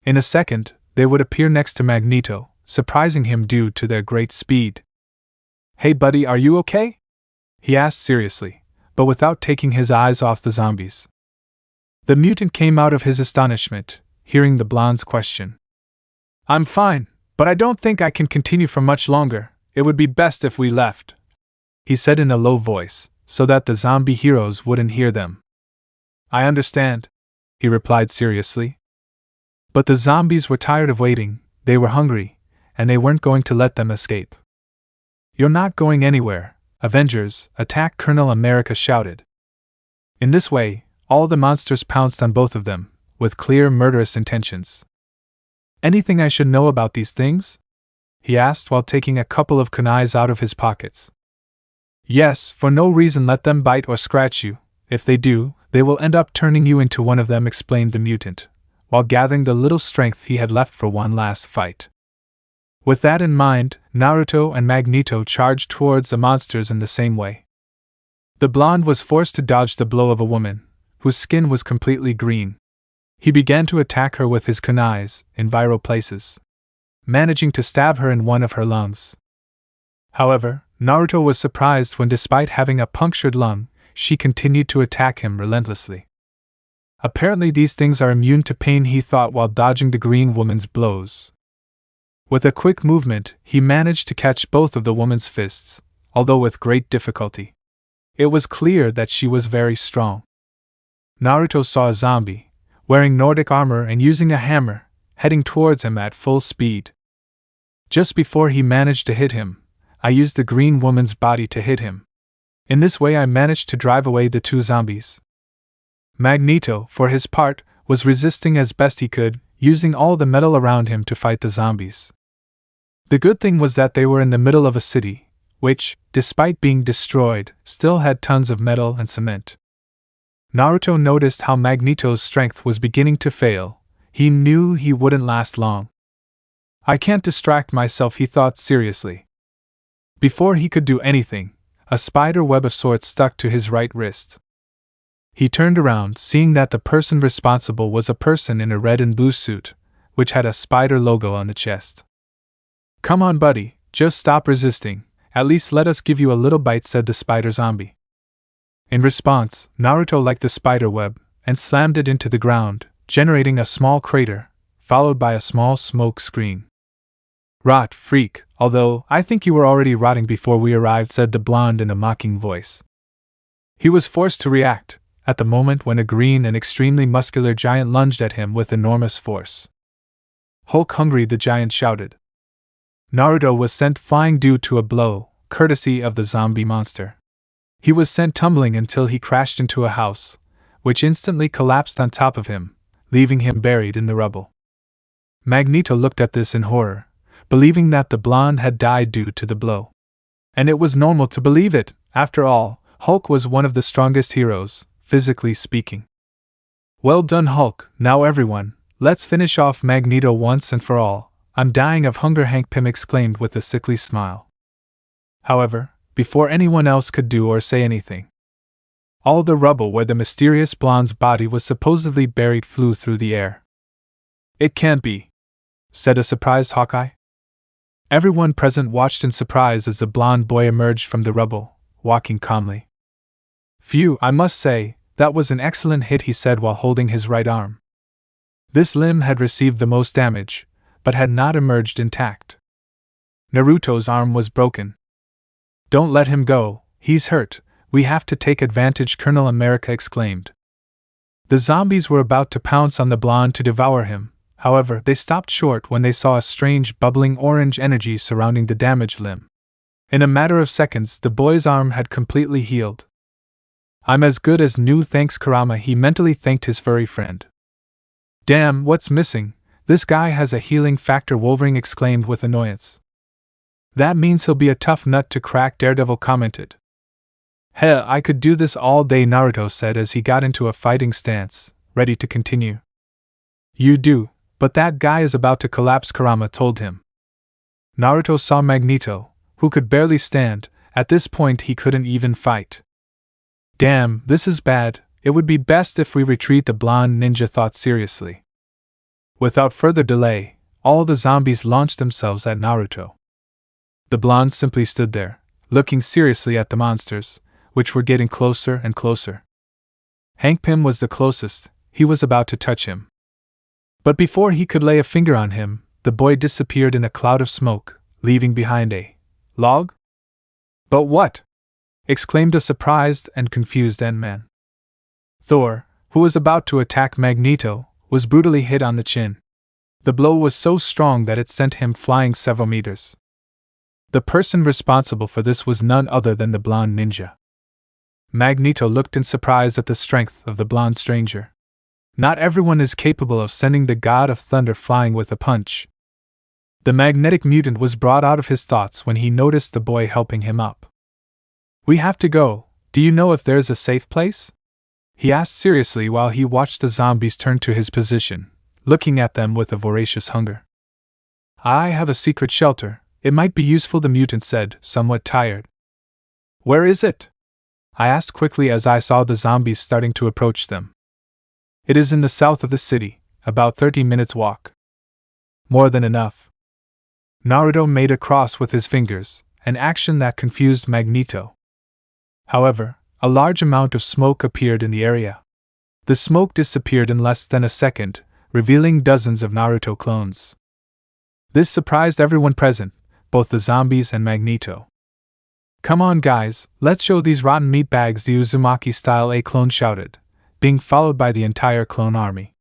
In a second, they would appear next to Magneto, surprising him due to their great speed. "Hey buddy, are you okay?" he asked seriously, but without taking his eyes off the zombies. The mutant came out of his astonishment, hearing the blonde's question. "I'm fine, but I don't think I can continue for much longer. It would be best if we left," he said in a low voice, so that the zombie heroes wouldn't hear them. "I understand," he replied seriously. But the zombies were tired of waiting, they were hungry, and they weren't going to let them escape. "You're not going anywhere, Avengers, attack!" Colonel America shouted. In this way, all the monsters pounced on both of them, with clear murderous intentions. "Anything I should know about these things?" he asked while taking a couple of kunais out of his pockets. "Yes, for no reason let them bite or scratch you. If they do, they will end up turning you into one of them," explained the mutant, while gathering the little strength he had left for one last fight. With that in mind, Naruto and Magneto charged towards the monsters in the same way. The blonde was forced to dodge the blow of a woman, whose skin was completely green. He began to attack her with his kunais, in viral places, managing to stab her in one of her lungs. However, Naruto was surprised when, despite having a punctured lung, she continued to attack him relentlessly. Apparently these things are immune to pain, he thought while dodging the green woman's blows. With a quick movement, he managed to catch both of the woman's fists, although with great difficulty. It was clear that she was very strong. Naruto saw a zombie, wearing Nordic armor and using a hammer, heading towards him at full speed. Just before he managed to hit him, I used the green woman's body to hit him. In this way I managed to drive away the two zombies. Magneto, for his part, was resisting as best he could, using all the metal around him to fight the zombies. The good thing was that they were in the middle of a city, which, despite being destroyed, still had tons of metal and cement. Naruto noticed how Magneto's strength was beginning to fail. He knew he wouldn't last long. "I can't distract myself," he thought seriously. Before he could do anything, a spider web of sorts stuck to his right wrist. He turned around, seeing that the person responsible was a person in a red and blue suit, which had a spider logo on the chest. "Come on, buddy, just stop resisting. At least let us give you a little bite," said the spider zombie. In response, Naruto liked the spider web and slammed it into the ground, generating a small crater, followed by a small smoke screen. "Rot, freak, although I think you were already rotting before we arrived," said the blonde in a mocking voice. He was forced to react at the moment when a green and extremely muscular giant lunged at him with enormous force. "Hulk hungry," the giant shouted. Naruto was sent flying due to a blow, courtesy of the zombie monster. He was sent tumbling until he crashed into a house, which instantly collapsed on top of him, leaving him buried in the rubble. Magneto looked at this in horror, believing that the blonde had died due to the blow. And it was normal to believe it, after all, Hulk was one of the strongest heroes, physically speaking. "Well done, Hulk, now everyone, let's finish off Magneto once and for all. I'm dying of hunger," Hank Pym exclaimed with a sickly smile. However, before anyone else could do or say anything, all the rubble where the mysterious blonde's body was supposedly buried flew through the air. "It can't be," said a surprised Hawkeye. Everyone present watched in surprise as the blonde boy emerged from the rubble, walking calmly. "Phew, I must say, that was an excellent hit," he said while holding his right arm. This limb had received the most damage, but had not emerged intact. Naruto's arm was broken. "Don't let him go, he's hurt, we have to take advantage," Colonel America exclaimed. The zombies were about to pounce on the blonde to devour him, however, they stopped short when they saw a strange bubbling orange energy surrounding the damaged limb. In a matter of seconds, the boy's arm had completely healed. "I'm as good as new, thanks Kurama," he mentally thanked his furry friend. "Damn, what's missing? This guy has a healing factor," Wolverine exclaimed with annoyance. "That means he'll be a tough nut to crack," Daredevil commented. "Hell, I could do this all day," Naruto said as he got into a fighting stance, ready to continue. "You do, but that guy is about to collapse," Kurama told him. Naruto saw Magneto, who could barely stand. At this point he couldn't even fight. "Damn, this is bad," It would be best if we retreat, the blonde ninja thought seriously. Without further delay, all the zombies launched themselves at Naruto. The blonde simply stood there, looking seriously at the monsters, which were getting closer and closer. Hank Pym was the closest. He was about to touch him. But before he could lay a finger on him, the boy disappeared in a cloud of smoke, leaving behind a log? But what? Exclaimed a surprised and confused Ant-Man. Thor, who was about to attack Magneto, was brutally hit on the chin. The blow was so strong that it sent him flying several meters. The person responsible for this was none other than the blonde ninja. Magneto looked in surprise at the strength of the blonde stranger. Not everyone is capable of sending the god of thunder flying with a punch. The magnetic mutant was brought out of his thoughts when he noticed the boy helping him up. We have to go. Do you know if there's a safe place? He asked seriously while he watched the zombies turn to his position, looking at them with a voracious hunger. I have a secret shelter. It might be useful, the mutant said, somewhat tired. Where is it? I asked quickly as I saw the zombies starting to approach them. It is in the south of the city, about 30 minutes' walk. More than enough. Naruto made a cross with his fingers, an action that confused Magneto. However, a large amount of smoke appeared in the area. The smoke disappeared in less than a second, revealing dozens of Naruto clones. This surprised everyone present, both the zombies and Magneto. Come on guys, let's show these rotten meatbags, the Uzumaki style, a clone shouted, being followed by the entire clone army.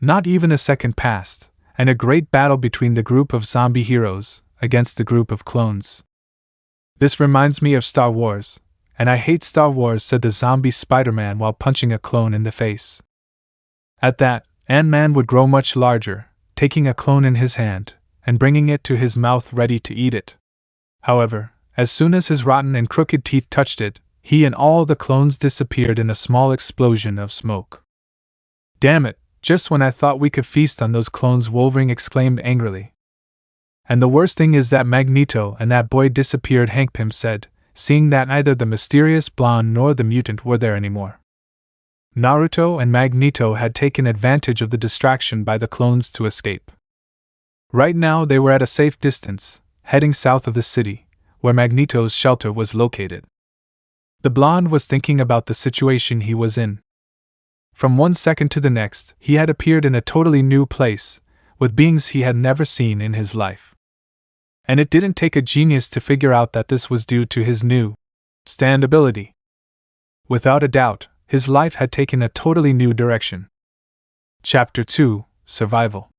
Not even a second passed, and a great battle between the group of zombie heroes against the group of clones. This reminds me of Star Wars, and I hate Star Wars, said the zombie Spider-Man while punching a clone in the face. At that, Ant-Man would grow much larger, taking a clone in his hand and bringing it to his mouth ready to eat it. However, as soon as his rotten and crooked teeth touched it, he and all the clones disappeared in a small explosion of smoke. Damn it, just when I thought we could feast on those clones, Wolverine exclaimed angrily. And the worst thing is that Magneto and that boy disappeared, Hank Pym said, seeing that neither the mysterious blonde nor the mutant were there anymore. Naruto and Magneto had taken advantage of the distraction by the clones to escape. Right now they were at a safe distance, heading south of the city, where Magneto's shelter was located. The blonde was thinking about the situation he was in. From one second to the next, he had appeared in a totally new place, with beings he had never seen in his life. And it didn't take a genius to figure out that this was due to his new stand ability. Without a doubt, his life had taken a totally new direction. Chapter 2: Survival.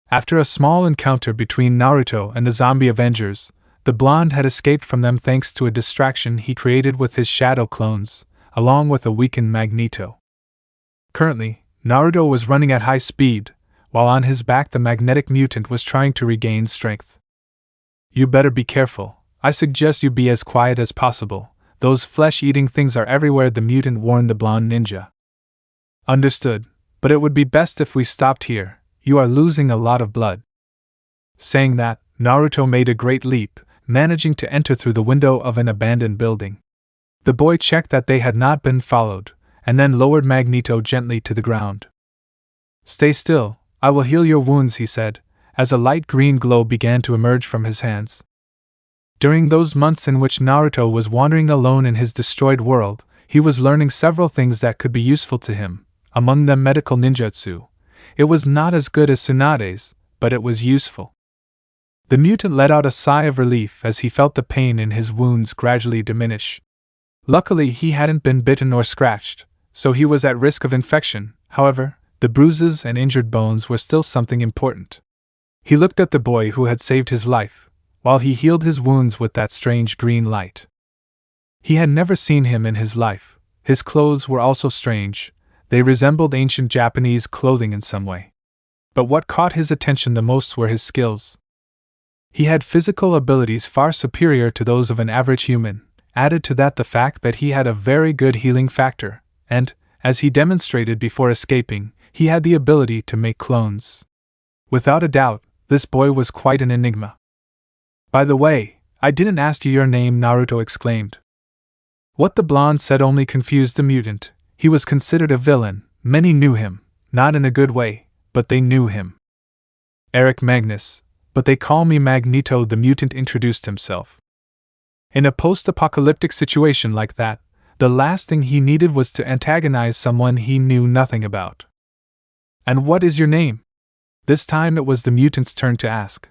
After a small encounter between Naruto and the zombie Avengers, the blonde had escaped from them thanks to a distraction he created with his shadow clones, along with a weakened Magneto. Currently, Naruto was running at high speed, while on his back the magnetic mutant was trying to regain strength. You better be careful. I suggest you be as quiet as possible. Those flesh-eating things are everywhere, the mutant warned the blonde ninja. Understood, but it would be best if we stopped here. You are losing a lot of blood. Saying that, Naruto made a great leap, managing to enter through the window of an abandoned building. The boy checked that they had not been followed, and then lowered Magneto gently to the ground. Stay still, I will heal your wounds, he said, as a light green glow began to emerge from his hands. During those months in which Naruto was wandering alone in his destroyed world, he was learning several things that could be useful to him, among them medical ninjutsu. It was not as good as Tsunade's, but it was useful. The mutant let out a sigh of relief as he felt the pain in his wounds gradually diminish. Luckily, he hadn't been bitten or scratched, so he was at risk of infection. However, the bruises and injured bones were still something important. He looked at the boy who had saved his life, while he healed his wounds with that strange green light. He had never seen him in his life. His clothes were also strange. They resembled ancient Japanese clothing in some way. But what caught his attention the most were his skills. He had physical abilities far superior to those of an average human, added to that the fact that he had a very good healing factor, and, as he demonstrated before escaping, he had the ability to make clones. Without a doubt, this boy was quite an enigma. By the way, I didn't ask you your name, Naruto exclaimed. What the blonde said only confused the mutant. He was considered a villain. Many knew him, not in a good way, but they knew him. Eric Magnus, but they call me Magneto, the mutant introduced himself. In a post-apocalyptic situation like that, the last thing he needed was to antagonize someone he knew nothing about. And what is your name? This time it was the mutant's turn to ask.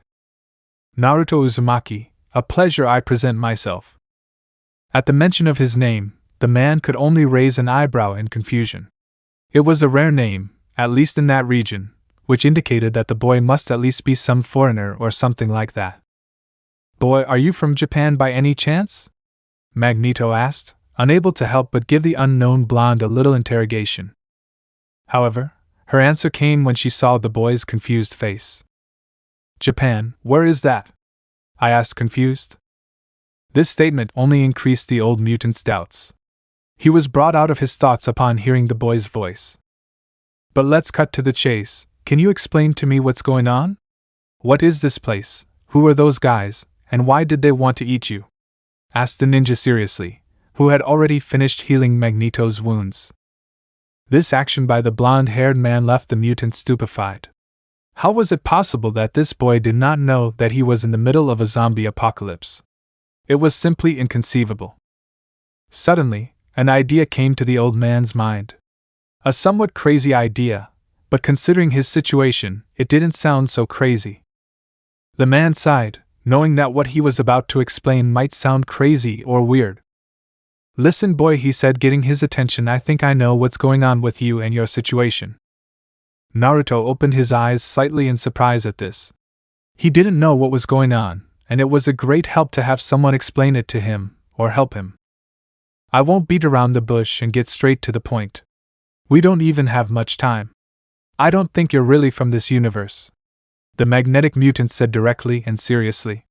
Naruto Uzumaki, a pleasure, I present myself. At the mention of his name, the man could only raise an eyebrow in confusion. It was a rare name, at least in that region, which indicated that the boy must at least be some foreigner or something like that. Boy, are you from Japan by any chance? Magneto asked, unable to help but give the unknown blonde a little interrogation. However, her answer came when she saw the boy's confused face. Japan, where is that? I asked, confused. This statement only increased the old mutant's doubts. He was brought out of his thoughts upon hearing the boy's voice. But let's cut to the chase. Can you explain to me what's going on? What is this place? Who are those guys, and why did they want to eat you? Asked the ninja seriously, who had already finished healing Magneto's wounds. This action by the blonde-haired man left the mutant stupefied. How was it possible that this boy did not know that he was in the middle of a zombie apocalypse? It was simply inconceivable. Suddenly, an idea came to the old man's mind. A somewhat crazy idea, but considering his situation, it didn't sound so crazy. The man sighed, knowing that what he was about to explain might sound crazy or weird. Listen, boy, he said, getting his attention, I think I know what's going on with you and your situation. Naruto opened his eyes slightly in surprise at this. He didn't know what was going on, and it was a great help to have someone explain it to him, or help him. I won't beat around the bush and get straight to the point. We don't even have much time. I don't think you're really from this universe, the magnetic mutant said directly and seriously.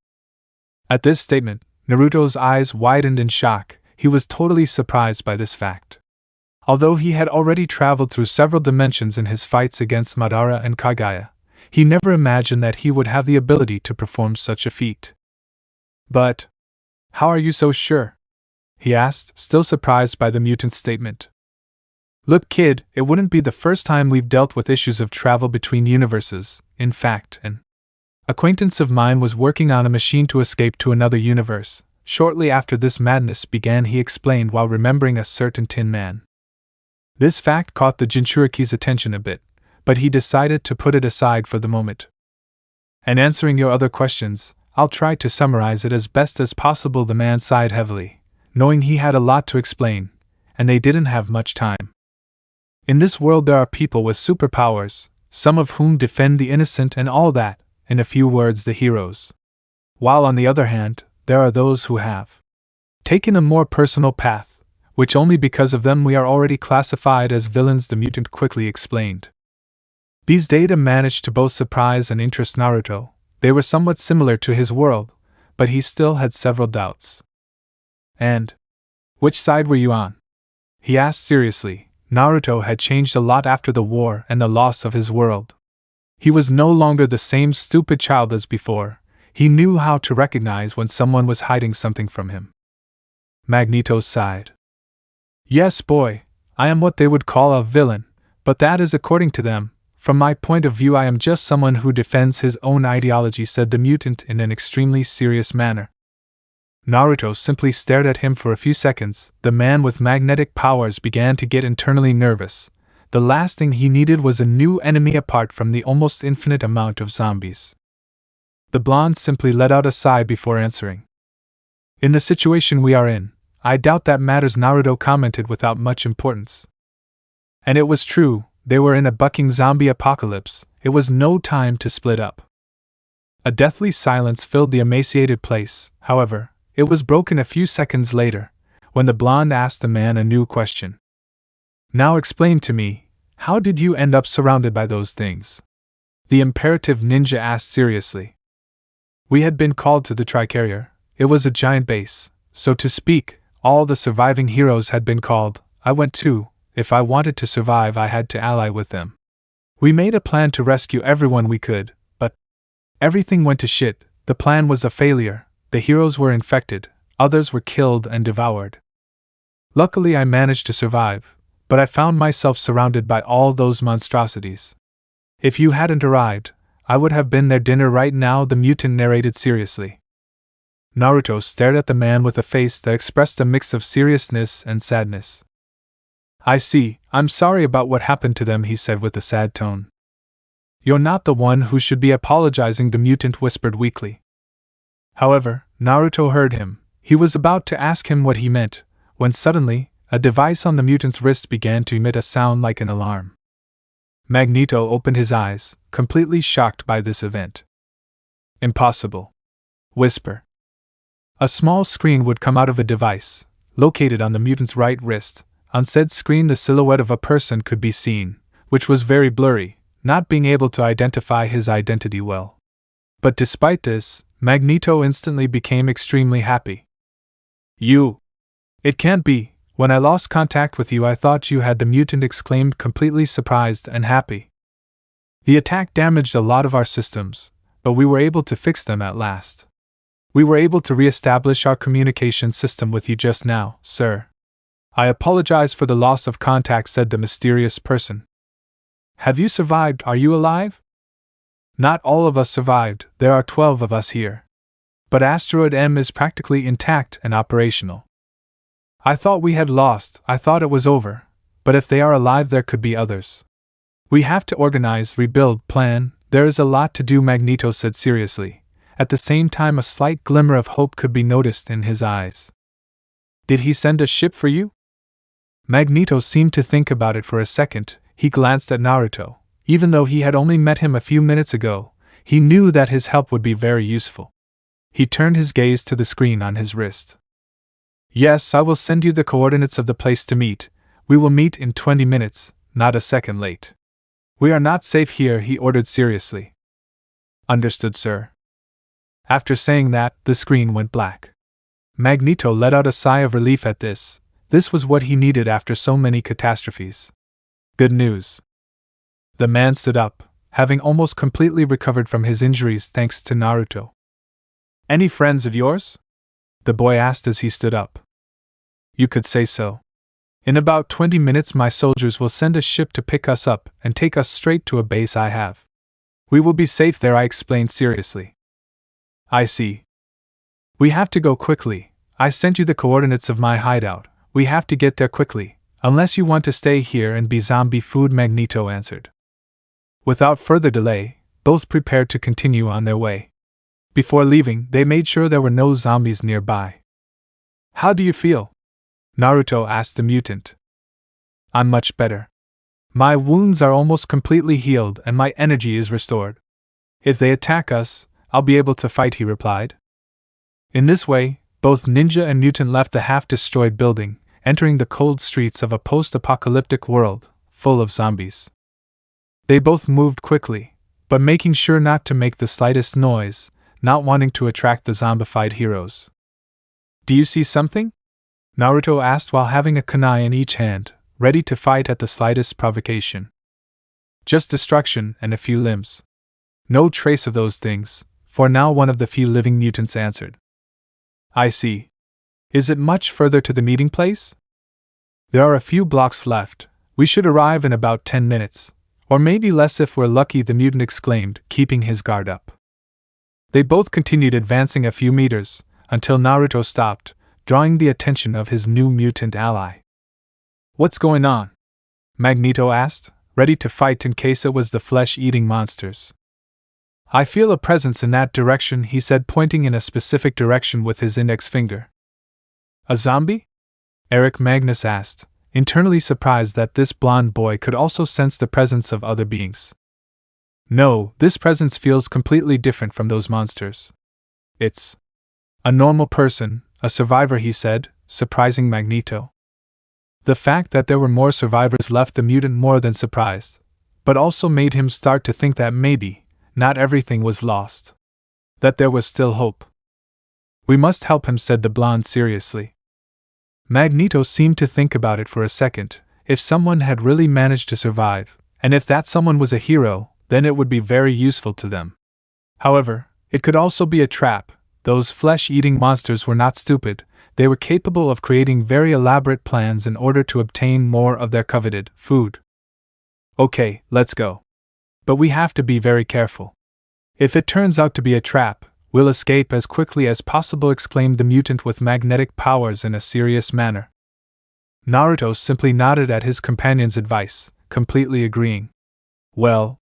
At this statement, Naruto's eyes widened in shock. He was totally surprised by this fact. Although he had already traveled through several dimensions in his fights against Madara and Kagaya, he never imagined that he would have the ability to perform such a feat. But how are you so sure? He asked, still surprised by the mutant's statement. Look, kid, it wouldn't be the first time we've dealt with issues of travel between universes. In fact, an acquaintance of mine was working on a machine to escape to another universe. Shortly after this madness began, he explained while remembering a certain Tin Man. This fact caught the Jinchuriki's attention a bit, but he decided to put it aside for the moment. And answering your other questions, I'll try to summarize it as best as possible. The man sighed heavily, knowing he had a lot to explain, and they didn't have much time. In this world there are people with superpowers, some of whom defend the innocent and all that, in a few words, the heroes. While on the other hand, there are those who have taken a more personal path, which only because of them we are already classified as villains, the mutant quickly explained. These data managed to both surprise and interest Naruto. They were somewhat similar to his world, but he still had several doubts. And which side were you on? He asked seriously. Naruto had changed a lot after the war and the loss of his world. He was no longer the same stupid child as before. He knew how to recognize when someone was hiding something from him. Magneto sighed. Yes, boy, I am what they would call a villain, but that is according to them. From my point of view, I am just someone who defends his own ideology, said the mutant in an extremely serious manner. Naruto simply stared at him for a few seconds. The man with magnetic powers began to get internally nervous. The last thing he needed was a new enemy apart from the almost infinite amount of zombies. The blonde simply let out a sigh before answering. In the situation we are in, I doubt that matters, Naruto commented without much importance. And it was true, they were in a bucking zombie apocalypse. It was no time to split up. A deathly silence filled the emaciated place. However, it was broken a few seconds later, when the blonde asked the man a new question. Now explain to me, how did you end up surrounded by those things? The imperative ninja asked seriously. We had been called to the Tricarrier. It was a giant base, so to speak. All the surviving heroes had been called. I went too. If I wanted to survive, I had to ally with them. We made a plan to rescue everyone we could, but everything went to shit. The plan was a failure. The heroes were infected, others were killed and devoured. Luckily, I managed to survive, but I found myself surrounded by all those monstrosities. If you hadn't arrived, I would have been their dinner right now, the mutant narrated seriously. Naruto stared at the man with a face that expressed a mix of seriousness and sadness. I see, I'm sorry about what happened to them, he said with a sad tone. You're not the one who should be apologizing, the mutant whispered weakly. However, Naruto heard him. He was about to ask him what he meant, when suddenly, a device on the mutant's wrist began to emit a sound like an alarm. Magneto opened his eyes, completely shocked by this event. Impossible. Whisper. A small screen would come out of a device, located on the mutant's right wrist. On said screen the silhouette of a person could be seen, which was very blurry, not being able to identify his identity well. But despite this, Magneto instantly became extremely happy. You! It can't be! When I lost contact with you I thought you had, the mutant exclaimed, completely surprised and happy. The attack damaged a lot of our systems, but we were able to fix them at last. We were able to re-establish our communication system with you just now, sir. I apologize for the loss of contact, said the mysterious person. Have you survived? Are you alive? Not all of us survived, there are 12 of us here. But Asteroid M is practically intact and operational. I thought we had lost, I thought it was over, but if they are alive there could be others. We have to organize, rebuild, plan, there is a lot to do, Magneto said seriously. At the same time a slight glimmer of hope could be noticed in his eyes. Did he send a ship for you? Magneto seemed to think about it for a second. He glanced at Naruto. Even though he had only met him a few minutes ago, he knew that his help would be very useful. He turned his gaze to the screen on his wrist. Yes, I will send you the coordinates of the place to meet. We will meet in 20 minutes, not a second late. We are not safe here, he ordered seriously. Understood, sir. After saying that, the screen went black. Magneto let out a sigh of relief at this. This was what he needed after so many catastrophes. Good news. The man stood up, having almost completely recovered from his injuries thanks to Naruto. Any friends of yours? The boy asked as he stood up. You could say so. In about 20 minutes my soldiers will send a ship to pick us up and take us straight to a base I have. We will be safe there, I explained seriously. I see. We have to go quickly. I sent you the coordinates of my hideout. We have to get there quickly, unless you want to stay here and be zombie food, Magneto answered. Without further delay, both prepared to continue on their way. Before leaving, they made sure there were no zombies nearby. How do you feel? Naruto asked the mutant. I'm much better. My wounds are almost completely healed and my energy is restored. If they attack us, I'll be able to fight, he replied. In this way, both ninja and mutant left the half-destroyed building, entering the cold streets of a post-apocalyptic world, full of zombies. They both moved quickly, but making sure not to make the slightest noise, not wanting to attract the zombified heroes. Do you see something? Naruto asked while having a kunai in each hand, ready to fight at the slightest provocation. Just destruction and a few limbs. No trace of those things, for now one of the few living mutants answered. I see. Is it much further to the meeting place? There are a few blocks left. We should arrive in about 10 minutes. Or maybe less if we're lucky, the mutant exclaimed, keeping his guard up. They both continued advancing a few meters, until Naruto stopped, drawing the attention of his new mutant ally. What's going on? Magneto asked, ready to fight in case it was the flesh-eating monsters. I feel a presence in that direction, he said, pointing in a specific direction with his index finger. A zombie? Eric Magnus asked, internally surprised that this blonde boy could also sense the presence of other beings. No, this presence feels completely different from those monsters. It's a normal person, a survivor, he said, surprising Magneto. The fact that there were more survivors left the mutant more than surprised, but also made him start to think that maybe not everything was lost. That there was still hope. We must help him, said the blonde seriously. Magneto seemed to think about it for a second. If someone had really managed to survive, and if that someone was a hero, then it would be very useful to them. However, it could also be a trap. those flesh-eating monsters were not stupid. They were capable of creating very elaborate plans in order to obtain more of their coveted food. Okay, let's go. But we have to be very careful. If it turns out to be a trap, we'll escape as quickly as possible, exclaimed the mutant with magnetic powers in a serious manner. Naruto simply nodded at his companion's advice, completely agreeing. Well,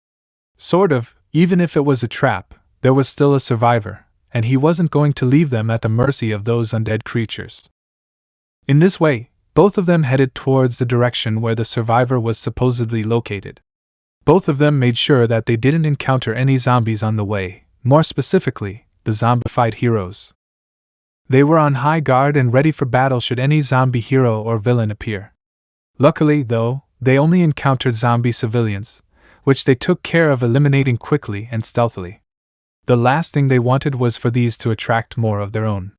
sort of, even if it was a trap, there was still a survivor, and he wasn't going to leave them at the mercy of those undead creatures. In this way, both of them headed towards the direction where the survivor was supposedly located. Both of them made sure that they didn't encounter any zombies on the way, more specifically, the zombified heroes. They were on high guard and ready for battle should any zombie hero or villain appear. Luckily, though, they only encountered zombie civilians, which they took care of eliminating quickly and stealthily. The last thing they wanted was for these to attract more of their own.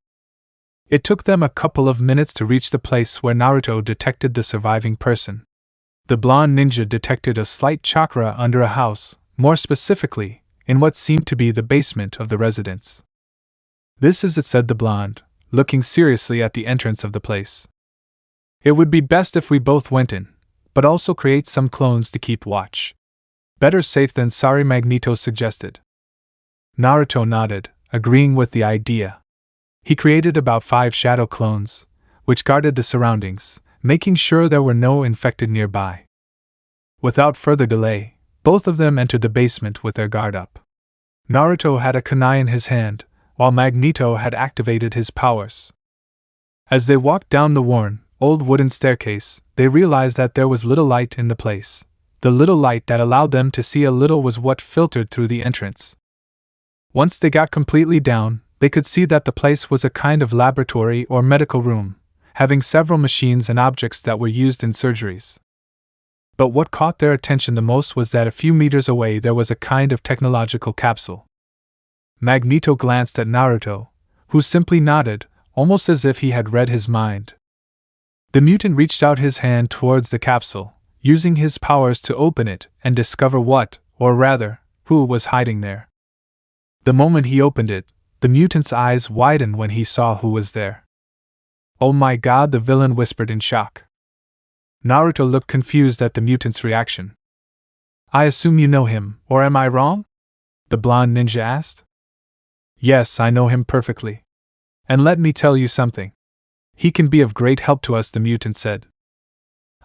It took them a couple of minutes to reach the place where Naruto detected the surviving person. The blonde ninja detected a slight chakra under a house, more specifically, in what seemed to be the basement of the residence. This is it, said the blonde, looking seriously at the entrance of the place. It would be best if we both went in, but also create some clones to keep watch. Better safe than sorry, Magneto suggested. Naruto nodded, agreeing with the idea. He created about 5 shadow clones, which guarded the surroundings, making sure there were no infected nearby. Without further delay, both of them entered the basement with their guard up. Naruto had a kunai in his hand, while Magneto had activated his powers. As they walked down the worn, old wooden staircase, they realized that there was little light in the place. The little light that allowed them to see a little was what filtered through the entrance. Once they got completely down, they could see that the place was a kind of laboratory or medical room, having several machines and objects that were used in surgeries. But what caught their attention the most was that a few meters away there was a kind of technological capsule. Magneto glanced at Naruto, who simply nodded, almost as if he had read his mind. The mutant reached out his hand towards the capsule, using his powers to open it and discover what, or rather, who was hiding there. The moment he opened it, the mutant's eyes widened when he saw who was there. Oh my god, the villain whispered in shock. Naruto looked confused at the mutant's reaction. I assume you know him, or am I wrong? The blonde ninja asked. Yes, I know him perfectly. And let me tell you something. He can be of great help to us, the mutant said.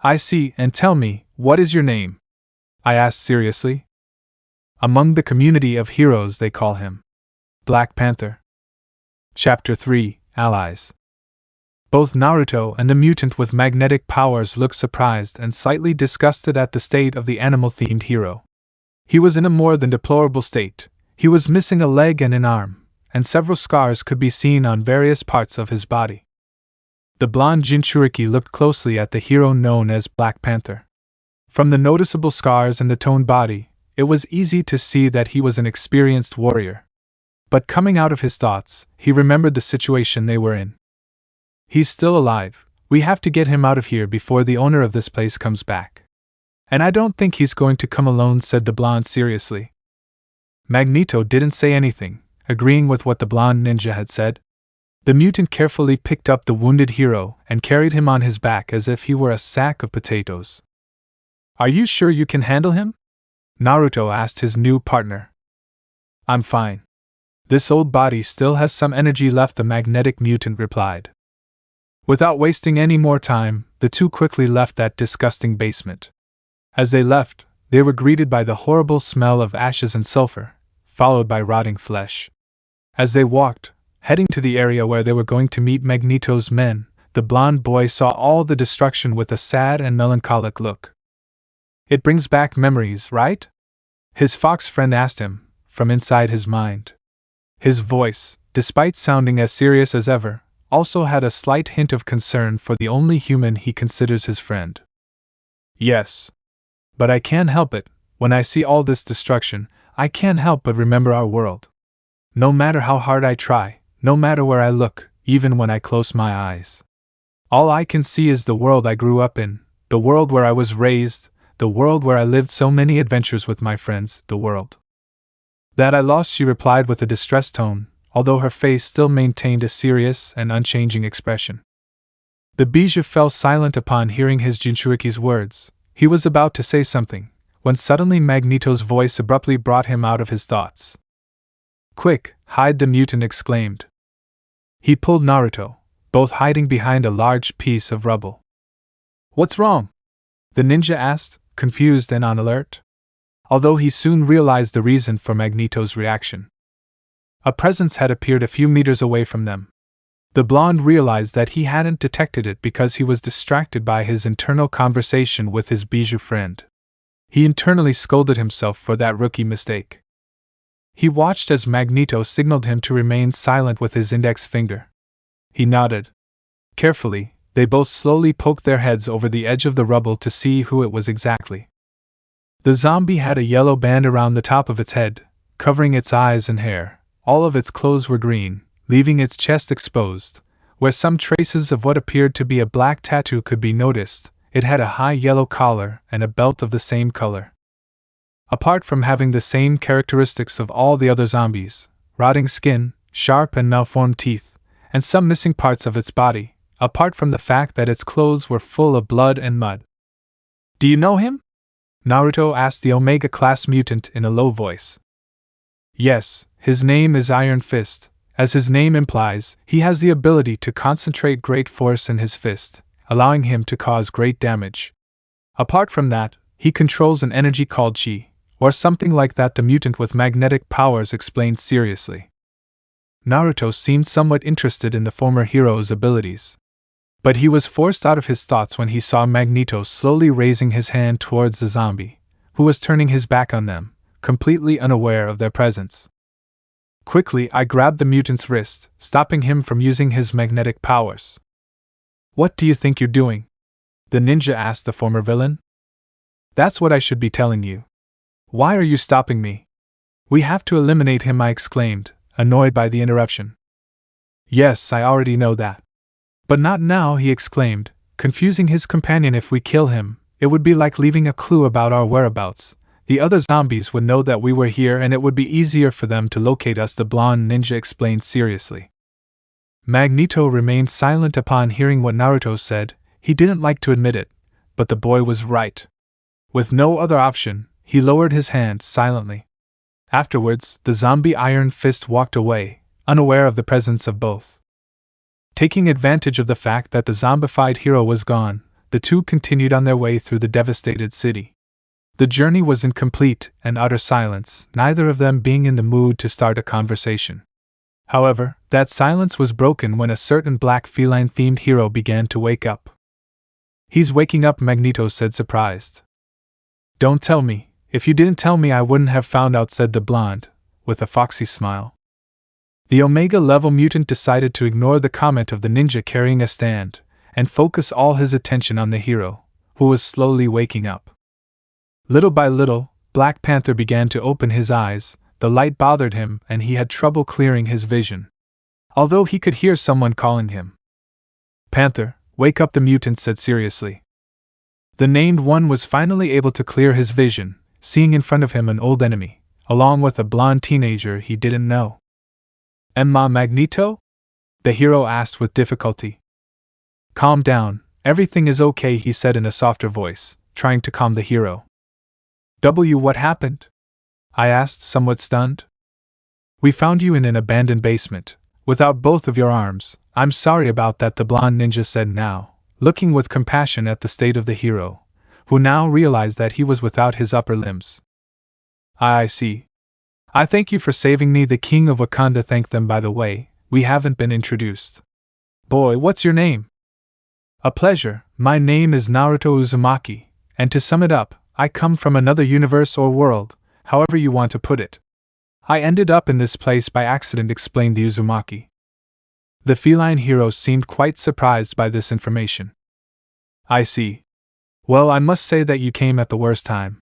I see, and tell me, what is your name? I asked seriously. Among the community of heroes they call him Black Panther. Chapter 3, Allies. Both Naruto and the mutant with magnetic powers looked surprised and slightly disgusted at the state of the animal-themed hero. He was in a more than deplorable state. He was missing a leg and an arm, and several scars could be seen on various parts of his body. The blonde Jinchuriki looked closely at the hero known as Black Panther. From the noticeable scars and the toned body, it was easy to see that he was an experienced warrior. But coming out of his thoughts, he remembered the situation they were in. He's still alive. We have to get him out of here before the owner of this place comes back. And I don't think he's going to come alone, said the blonde seriously. Magneto didn't say anything, agreeing with what the blonde ninja had said. The mutant carefully picked up the wounded hero and carried him on his back as if he were a sack of potatoes. Are you sure you can handle him? Naruto asked his new partner. I'm fine. This old body still has some energy left, the magnetic mutant replied. Without wasting any more time, the two quickly left that disgusting basement. As they left, they were greeted by the horrible smell of ashes and sulfur, followed by rotting flesh. As they walked, heading to the area where they were going to meet Magneto's men, the blonde boy saw all the destruction with a sad and melancholic look. It brings back memories, right? His fox friend asked him, from inside his mind. His voice, despite sounding as serious as ever, also had a slight hint of concern for the only human he considers his friend. Yes. But I can't help it. When I see all this destruction, I can't help but remember our world. No matter how hard I try, no matter where I look, even when I close my eyes. All I can see is the world I grew up in, the world where I was raised, the world where I lived so many adventures with my friends, the world that I lost, she replied with a distressed tone, although her face still maintained a serious and unchanging expression. The Bijou fell silent upon hearing his Jinchuriki's words. He was about to say something, when suddenly Magneto's voice abruptly brought him out of his thoughts. "Quick, hide!" the mutant exclaimed. He pulled Naruto, both hiding behind a large piece of rubble. "What's wrong?" the ninja asked, confused and on alert. Although he soon realized the reason for Magneto's reaction. A presence had appeared a few meters away from them. The blonde realized that he hadn't detected it because he was distracted by his internal conversation with his Bijou friend. He internally scolded himself for that rookie mistake. He watched as Magneto signaled him to remain silent with his index finger. He nodded. Carefully, they both slowly poked their heads over the edge of the rubble to see who it was exactly. The zombie had a yellow band around the top of its head, covering its eyes and hair. All of its clothes were green, leaving its chest exposed. Where some traces of what appeared to be a black tattoo could be noticed, it had a high yellow collar and a belt of the same color. Apart from having the same characteristics of all the other zombies, rotting skin, sharp and malformed teeth, and some missing parts of its body, apart from the fact that its clothes were full of blood and mud. "Do you know him?" Naruto asked the Omega class mutant in a low voice. "Yes, his name is Iron Fist. As his name implies, he has the ability to concentrate great force in his fist, allowing him to cause great damage. Apart from that, he controls an energy called chi, or something like that," the mutant with magnetic powers explained seriously. Naruto seemed somewhat interested in the former hero's abilities. But he was forced out of his thoughts when he saw Magneto slowly raising his hand towards the zombie, who was turning his back on them, completely unaware of their presence. Quickly, I grabbed the mutant's wrist, stopping him from using his magnetic powers. "What do you think you're doing?" the ninja asked the former villain. "That's what I should be telling you. Why are you stopping me?" "We have to eliminate him," I exclaimed, annoyed by the interruption. "Yes, I already know that. But not now," he exclaimed, confusing his companion. "If we kill him, it would be like leaving a clue about our whereabouts. The other zombies would know that we were here and it would be easier for them to locate us," the blonde ninja explained seriously. Magneto remained silent upon hearing what Naruto said. He didn't like to admit it, but the boy was right. With no other option, he lowered his hand silently. Afterwards, the zombie Iron Fist walked away, unaware of the presence of both. Taking advantage of the fact that the zombified hero was gone, the two continued on their way through the devastated city. The journey was in complete and utter silence, neither of them being in the mood to start a conversation. However, that silence was broken when a certain black feline-themed hero began to wake up. "He's waking up," Magneto said, surprised. "Don't tell me. If you didn't tell me, I wouldn't have found out," said the blonde, with a foxy smile. The Omega-level mutant decided to ignore the comment of the ninja carrying a stand, and focus all his attention on the hero, who was slowly waking up. Little by little, Black Panther began to open his eyes. The light bothered him and he had trouble clearing his vision. Although he could hear someone calling him. "Panther, wake up," the mutant said seriously. The named one was finally able to clear his vision, seeing in front of him an old enemy, along with a blonde teenager he didn't know. "Emma Magneto?" the hero asked with difficulty. "Calm down, everything is okay," he said in a softer voice, trying to calm the hero. What happened?" I asked, somewhat stunned. "We found you in an abandoned basement, without both of your arms. I'm sorry about that," the blonde ninja said now, looking with compassion at the state of the hero, who now realized that he was without his upper limbs. "I see. I thank you for saving me." The king of Wakanda thanked them. "By the way, we haven't been introduced. Boy, what's your name?" "A pleasure, my name is Naruto Uzumaki, and to sum it up, I come from another universe or world, however you want to put it. I ended up in this place by accident," explained the Uzumaki. The feline hero seemed quite surprised by this information. "I see. Well, I must say that you came at the worst time.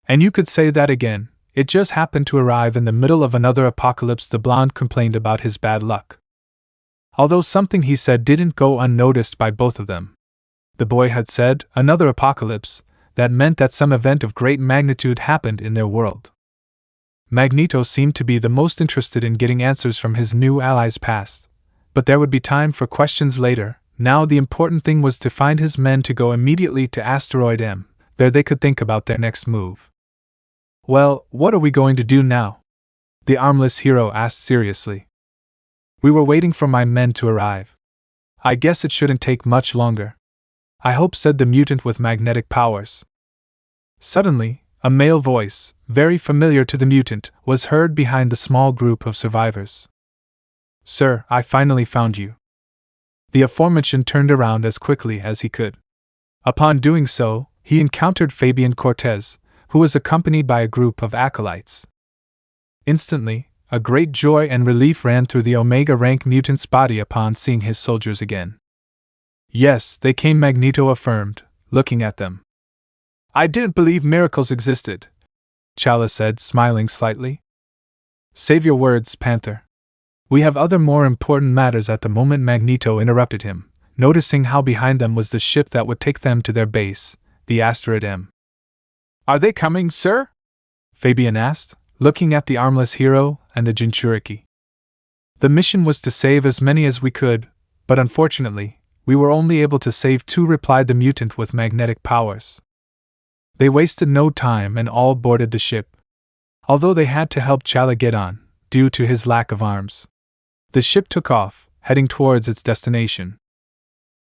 And you could say that again. It just happened to arrive in the middle of another apocalypse." The blonde complained about his bad luck. Although something he said didn't go unnoticed by both of them. The boy had said, another apocalypse. That meant that some event of great magnitude happened in their world. Magneto seemed to be the most interested in getting answers from his new allies past. But there would be time for questions later. Now the important thing was to find his men to go immediately to Asteroid M. There they could think about their next move. Well, what are we going to do now? The armless hero asked seriously. We were waiting for my men to arrive. I guess it shouldn't take much longer. I hope, said the mutant with magnetic powers. Suddenly, a male voice, very familiar to the mutant, was heard behind the small group of survivors. Sir, I finally found you. The aforementioned turned around as quickly as he could. Upon doing so, he encountered Fabian Cortez, who was accompanied by a group of acolytes. Instantly, a great joy and relief ran through the Omega rank mutant's body upon seeing his soldiers again. Yes, they came, Magneto affirmed, looking at them. I didn't believe miracles existed, Chala said, smiling slightly. Save your words, Panther. We have other more important matters at the moment, Magneto interrupted him, noticing how behind them was the ship that would take them to their base, the Asteroid M. Are they coming, sir? Fabian asked, looking at the armless hero and the Jinchuriki. The mission was to save as many as we could, but unfortunately, we were only able to save 2, replied the mutant with magnetic powers. They wasted no time and all boarded the ship. Although they had to help Chala get on, due to his lack of arms. The ship took off, heading towards its destination.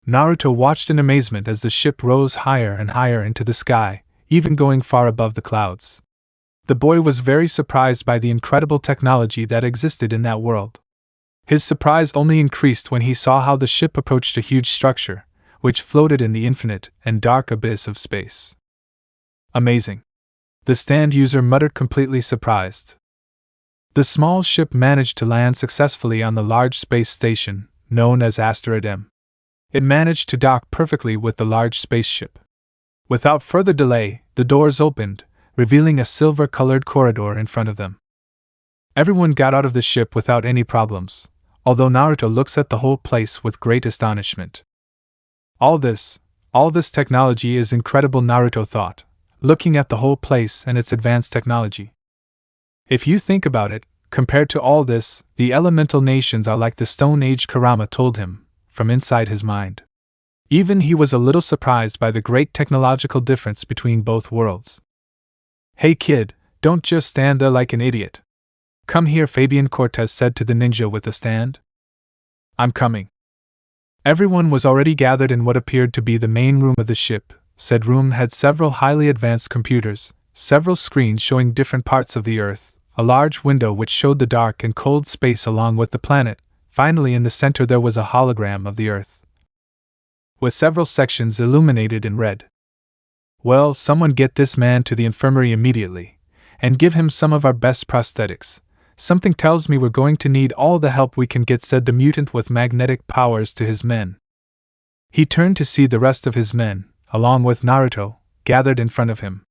Naruto watched in amazement as the ship rose higher and higher into the sky, even going far above the clouds. The boy was very surprised by the incredible technology that existed in that world. His surprise only increased when he saw how the ship approached a huge structure, which floated in the infinite and dark abyss of space. Amazing. The stand user muttered, completely surprised. The small ship managed to land successfully on the large space station, known as Asteroid M. It managed to dock perfectly with the large spaceship. Without further delay, the doors opened, revealing a silver-colored corridor in front of them. Everyone got out of the ship without any problems, although Naruto looks at the whole place with great astonishment. All this technology is incredible, Naruto thought, looking at the whole place and its advanced technology. If you think about it, compared to all this, the elemental nations are like the Stone Age, Kurama told him, from inside his mind. Even he was a little surprised by the great technological difference between both worlds. Hey kid, don't just stand there like an idiot. Come here, Fabian Cortez said to the ninja with the stand. I'm coming. Everyone was already gathered in what appeared to be the main room of the ship. Said room had several highly advanced computers, several screens showing different parts of the Earth, a large window which showed the dark and cold space along with the planet. Finally, in the center there was a hologram of the Earth, with several sections illuminated in red. Well, someone get this man to the infirmary immediately, and give him some of our best prosthetics. Something tells me we're going to need all the help we can get, said the mutant with magnetic powers to his men. He turned to see the rest of his men, along with Naruto, gathered in front of him.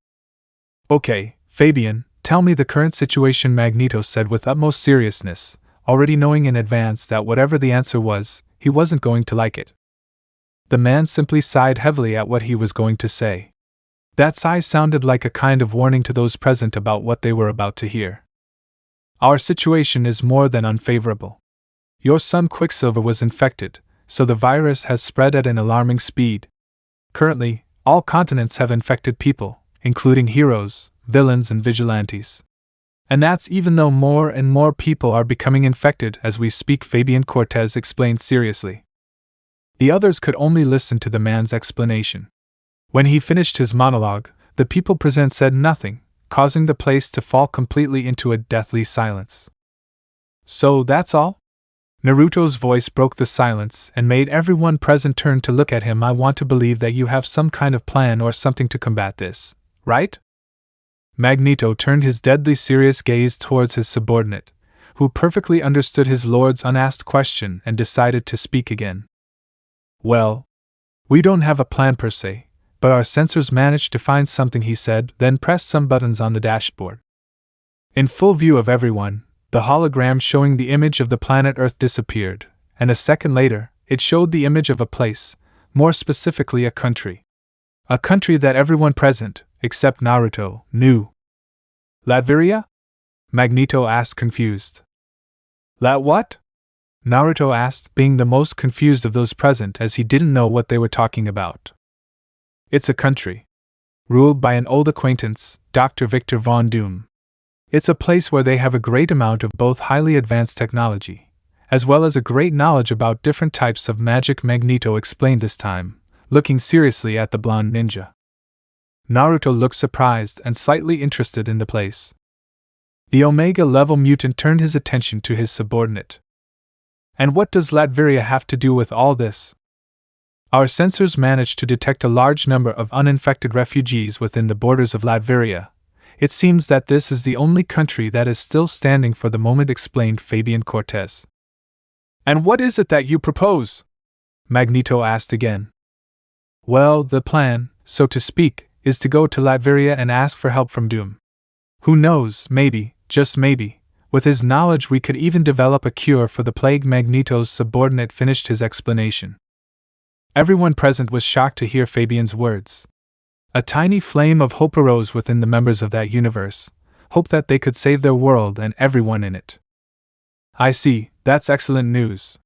Okay, Fabian, tell me the current situation, Magneto said with utmost seriousness, already knowing in advance that whatever the answer was, he wasn't going to like it. The man simply sighed heavily at what he was going to say. That sigh sounded like a kind of warning to those present about what they were about to hear. Our situation is more than unfavorable. Your son Quicksilver was infected, so the virus has spread at an alarming speed. Currently, all continents have infected people, including heroes, villains, and vigilantes. And that's even though more and more people are becoming infected as we speak, Fabian Cortez explained seriously. The others could only listen to the man's explanation. When he finished his monologue, the people present said nothing, causing the place to fall completely into a deathly silence. So that's all? Naruto's voice broke the silence and made everyone present turn to look at him. I want to believe that you have some kind of plan or something to combat this, right? Magneto turned his deadly serious gaze towards his subordinate, who perfectly understood his lord's unasked question and decided to speak again. Well, we don't have a plan per se, but our sensors managed to find something, he said, then pressed some buttons on the dashboard. In full view of everyone, the hologram showing the image of the planet Earth disappeared, and a second later, it showed the image of a place, more specifically a country. A country that everyone present, except Naruto, knew. Latveria? Magneto asked, confused. That what? Naruto asked, being the most confused of those present as he didn't know what they were talking about. It's a country. Ruled by an old acquaintance, Dr. Victor Von Doom. It's a place where they have a great amount of both highly advanced technology, as well as a great knowledge about different types of magic. Magneto explained this time, looking seriously at the blonde ninja. Naruto looked surprised and slightly interested in the place. The Omega-level mutant turned his attention to his subordinate. And what does Latveria have to do with all this? Our sensors managed to detect a large number of uninfected refugees within the borders of Latveria. It seems that this is the only country that is still standing for the moment, explained Fabian Cortez. And what is it that you propose? Magneto asked again. Well, the plan, so to speak, is to go to Latveria and ask for help from Doom. Who knows, maybe, just maybe, with his knowledge we could even develop a cure for the plague. Magneto's subordinate finished his explanation. Everyone present was shocked to hear Fabian's words. A tiny flame of hope arose within the members of that universe, hope that they could save their world and everyone in it. I see, that's excellent news.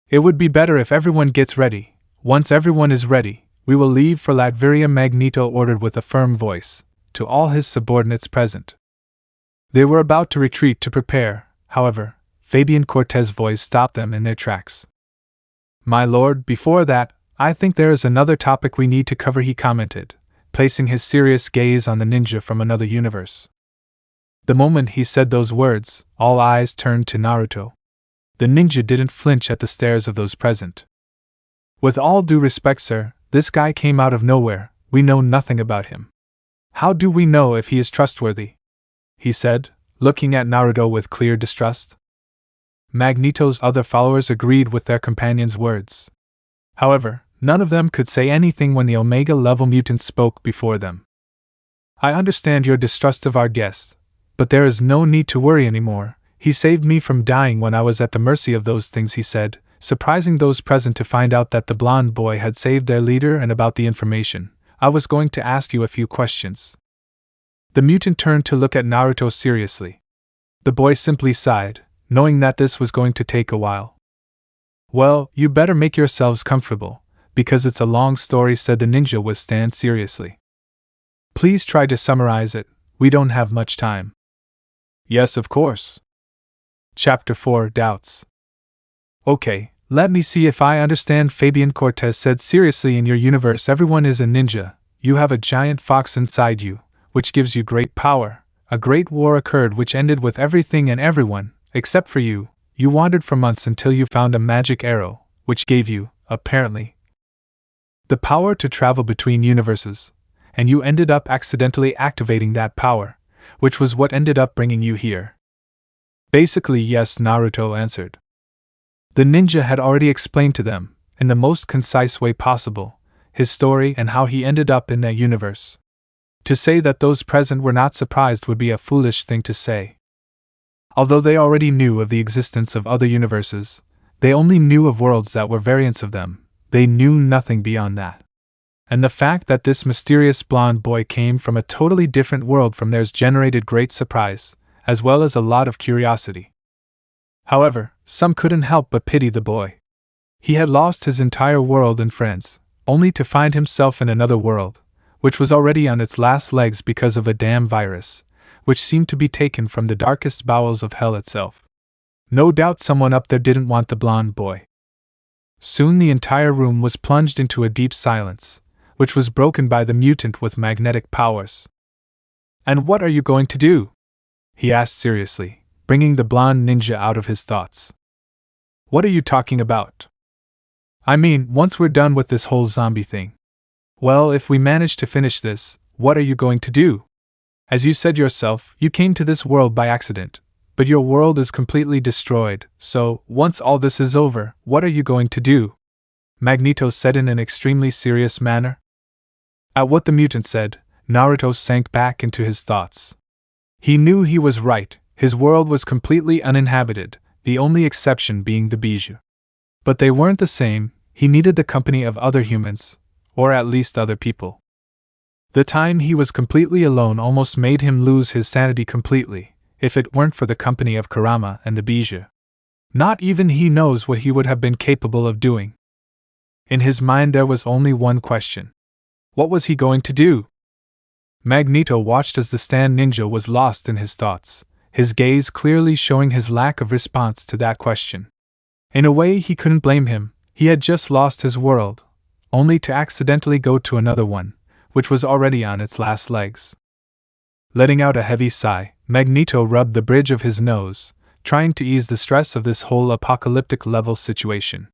It would be better if everyone gets ready. Once everyone is ready, we will leave for Latveria, Magneto ordered with a firm voice, to all his subordinates present. They were about to retreat to prepare, however, Fabian Cortez's voice stopped them in their tracks. My lord, before that, I think there is another topic we need to cover, he commented, placing his serious gaze on the ninja from another universe. The moment he said those words, all eyes turned to Naruto. The ninja didn't flinch at the stares of those present. With all due respect, sir, this guy came out of nowhere, we know nothing about him. How do we know if he is trustworthy? He said, looking at Naruto with clear distrust. Magneto's other followers agreed with their companion's words. However, none of them could say anything when the Omega-level mutant spoke before them. I understand your distrust of our guest, but there is no need to worry anymore. He saved me from dying when I was at the mercy of those things, he said, surprising those present to find out that the blonde boy had saved their leader. And about the information, I was going to ask you a few questions. The mutant turned to look at Naruto seriously. The boy simply sighed, knowing that this was going to take a while. Well, you better make yourselves comfortable, because it's a long story, said the ninja with stand seriously. Please try to summarize it, we don't have much time. Yes, of course. Chapter 4, Doubts. Okay, let me see if I understand, Fabian Cortez said seriously. In your universe everyone is a ninja, you have a giant fox inside you, which gives you great power. A great war occurred which ended with everything and everyone, except for you. You wandered for months until you found a magic arrow, which gave you, apparently, the power to travel between universes, and you ended up accidentally activating that power, which was what ended up bringing you here. Basically, yes, Naruto answered. The ninja had already explained to them, in the most concise way possible, his story and how he ended up in that universe. To say that those present were not surprised would be a foolish thing to say. Although they already knew of the existence of other universes, they only knew of worlds that were variants of them. They knew nothing beyond that. And the fact that this mysterious blonde boy came from a totally different world from theirs generated great surprise, as well as a lot of curiosity. However, some couldn't help but pity the boy. He had lost his entire world and friends, only to find himself in another world, which was already on its last legs because of a damn virus, which seemed to be taken from the darkest bowels of hell itself. No doubt someone up there didn't want the blonde boy. Soon the entire room was plunged into a deep silence, which was broken by the mutant with magnetic powers. And what are you going to do? He asked seriously, bringing the blonde ninja out of his thoughts. What are you talking about? I mean, once we're done with this whole zombie thing. Well, if we manage to finish this, what are you going to do? As you said yourself, you came to this world by accident, but your world is completely destroyed, so, once all this is over, what are you going to do? Magneto said in an extremely serious manner. At what the mutant said, Naruto sank back into his thoughts. He knew he was right, his world was completely uninhabited, the only exception being the Bijou. But they weren't the same, he needed the company of other humans, or at least other people. The time he was completely alone almost made him lose his sanity completely. if it weren't for the company of Kurama and the Bijou. Not even he knows what he would have been capable of doing. In his mind there was only one question. What was he going to do? Magneto watched as the stand ninja was lost in his thoughts, his gaze clearly showing his lack of response to that question. In a way, he couldn't blame him. He had just lost his world, only to accidentally go to another one, which was already on its last legs. Letting out a heavy sigh, Magneto rubbed the bridge of his nose, trying to ease the stress of this whole apocalyptic-level situation.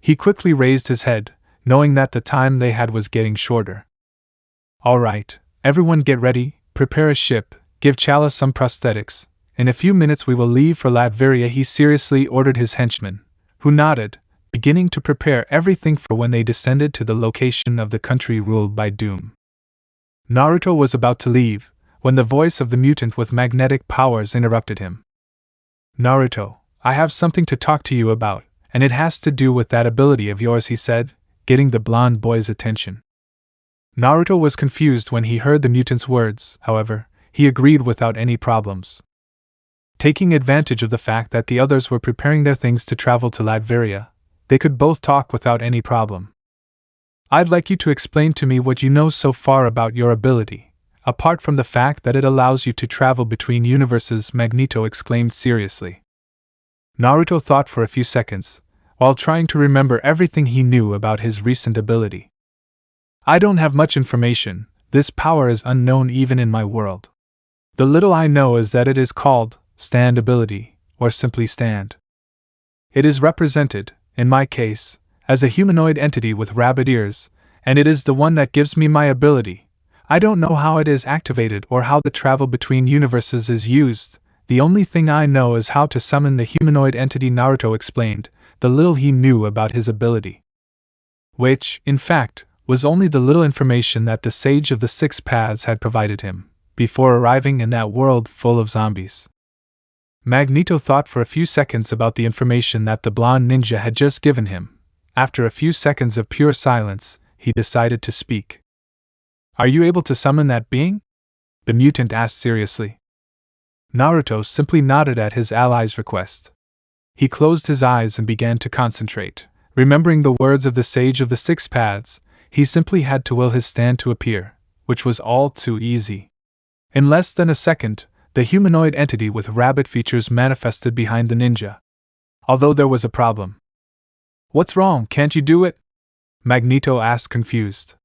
He quickly raised his head, knowing that the time they had was getting shorter. All right, everyone get ready, prepare a ship, give Chala some prosthetics. In a few minutes we will leave for Latveria, he seriously ordered his henchmen, who nodded, beginning to prepare everything for when they descended to the location of the country ruled by Doom. Naruto was about to leave, when the voice of the mutant with magnetic powers interrupted him. Naruto, I have something to talk to you about, and it has to do with that ability of yours, he said, getting the blonde boy's attention. Naruto was confused when he heard the mutant's words, however, he agreed without any problems. Taking advantage of the fact that the others were preparing their things to travel to Latveria, they could both talk without any problem. I'd like you to explain to me what you know so far about your ability, apart from the fact that it allows you to travel between universes, Magneto exclaimed seriously. Naruto thought for a few seconds, while trying to remember everything he knew about his recent ability. I don't have much information, this power is unknown even in my world. The little I know is that it is called stand ability, or simply stand. It is represented, in my case, as a humanoid entity with rabbit ears, and it is the one that gives me my ability. I don't know how it is activated or how the travel between universes is used. The only thing I know is how to summon the humanoid entity, Naruto explained, the little he knew about his ability. Which, in fact, was only the little information that the Sage of the Six Paths had provided him, before arriving in that world full of zombies. Magneto thought for a few seconds about the information that the blonde ninja had just given him. After a few seconds of pure silence, he decided to speak. Are you able to summon that being? The mutant asked seriously. Naruto simply nodded at his ally's request. He closed his eyes and began to concentrate. Remembering the words of the Sage of the Six Paths, he simply had to will his stand to appear, which was all too easy. In less than a second, the humanoid entity with rabbit features manifested behind the ninja. Although there was a problem. What's wrong, can't you do it? Magneto asked confused.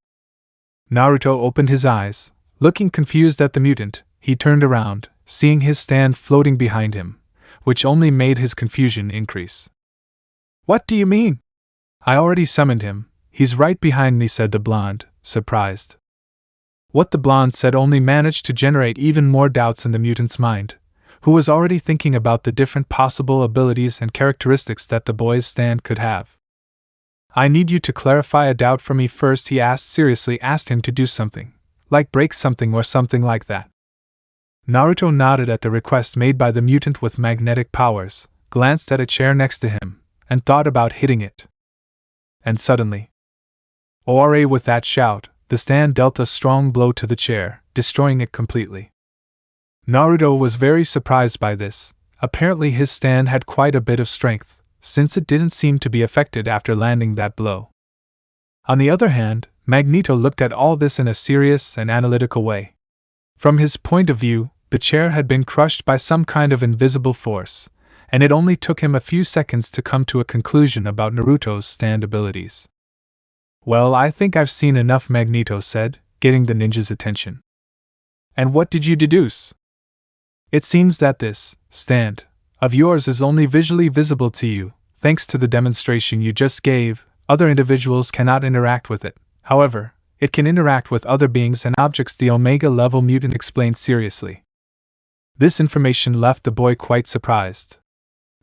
Naruto opened his eyes. Looking confused at the mutant, he turned around, seeing his stand floating behind him, which only made his confusion increase. What do you mean? I already summoned him, he's right behind me, said the blonde, surprised. What the blonde said only managed to generate even more doubts in the mutant's mind, who was already thinking about the different possible abilities and characteristics that the boy's stand could have. I need you to clarify a doubt for me first, he seriously asked him to do something, like break something or something like that. Naruto nodded at the request made by the mutant with magnetic powers, glanced at a chair next to him, and thought about hitting it. And suddenly, Ore, with that shout, the stand dealt a strong blow to the chair, destroying it completely. Naruto was very surprised by this. Apparently his stand had quite a bit of strength, since it didn't seem to be affected after landing that blow. On the other hand, Magneto looked at all this in a serious and analytical way. From his point of view, the chair had been crushed by some kind of invisible force, and it only took him a few seconds to come to a conclusion about Naruto's stand abilities. Well, I think I've seen enough, Magneto said, getting the ninja's attention. And what did you deduce? It seems that this stand of yours is only visually visible to you. Thanks to the demonstration you just gave, other individuals cannot interact with it. However, it can interact with other beings and objects, the Omega-level mutant explained seriously. This information left the boy quite surprised.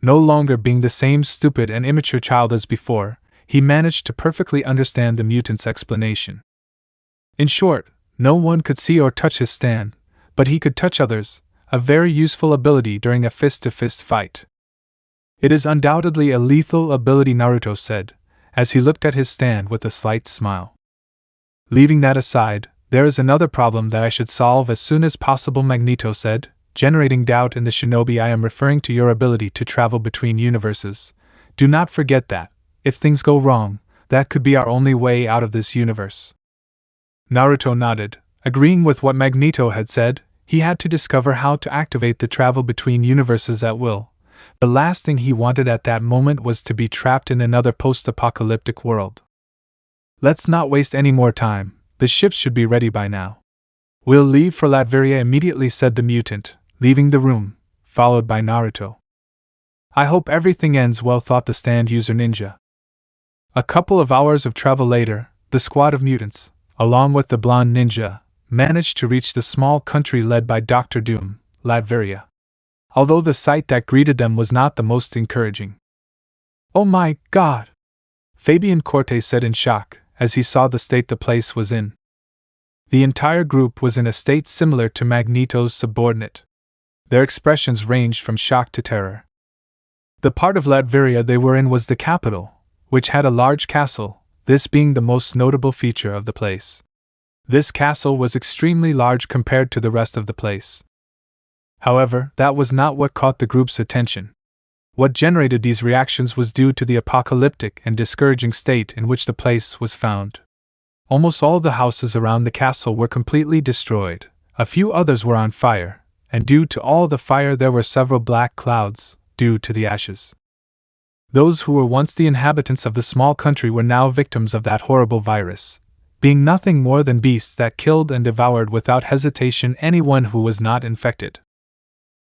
No longer being the same stupid and immature child as before, he managed to perfectly understand the mutant's explanation. In short, no one could see or touch his stand, but he could touch others, a very useful ability during a fist-to-fist fight. It is undoubtedly a lethal ability, Naruto said, as he looked at his stand with a slight smile. Leaving that aside, there is another problem that I should solve as soon as possible, Magneto said, generating doubt in the shinobi. I am referring to your ability to travel between universes. Do not forget that, if things go wrong, that could be our only way out of this universe. Naruto nodded, agreeing with what Magneto had said. He had to discover how to activate the travel between universes at will. The last thing he wanted at that moment was to be trapped in another post-apocalyptic world. Let's not waste any more time, the ships should be ready by now. We'll leave for Latveria immediately, said the mutant, leaving the room, followed by Naruto. I hope everything ends well, thought the stand user ninja. A couple of hours of travel later, the squad of mutants, along with the blonde ninja, managed to reach the small country led by Dr. Doom, Latveria. Although the sight that greeted them was not the most encouraging. Oh my God! Fabian Cortez said in shock, as he saw the state the place was in. The entire group was in a state similar to Magneto's subordinate. Their expressions ranged from shock to terror. The part of Latveria they were in was the capital, which had a large castle, this being the most notable feature of the place. This castle was extremely large compared to the rest of the place. However, that was not what caught the group's attention. What generated these reactions was due to the apocalyptic and discouraging state in which the place was found. Almost all the houses around the castle were completely destroyed, a few others were on fire, and due to all the fire there were several black clouds, due to the ashes. Those who were once the inhabitants of the small country were now victims of that horrible virus, being nothing more than beasts that killed and devoured without hesitation anyone who was not infected.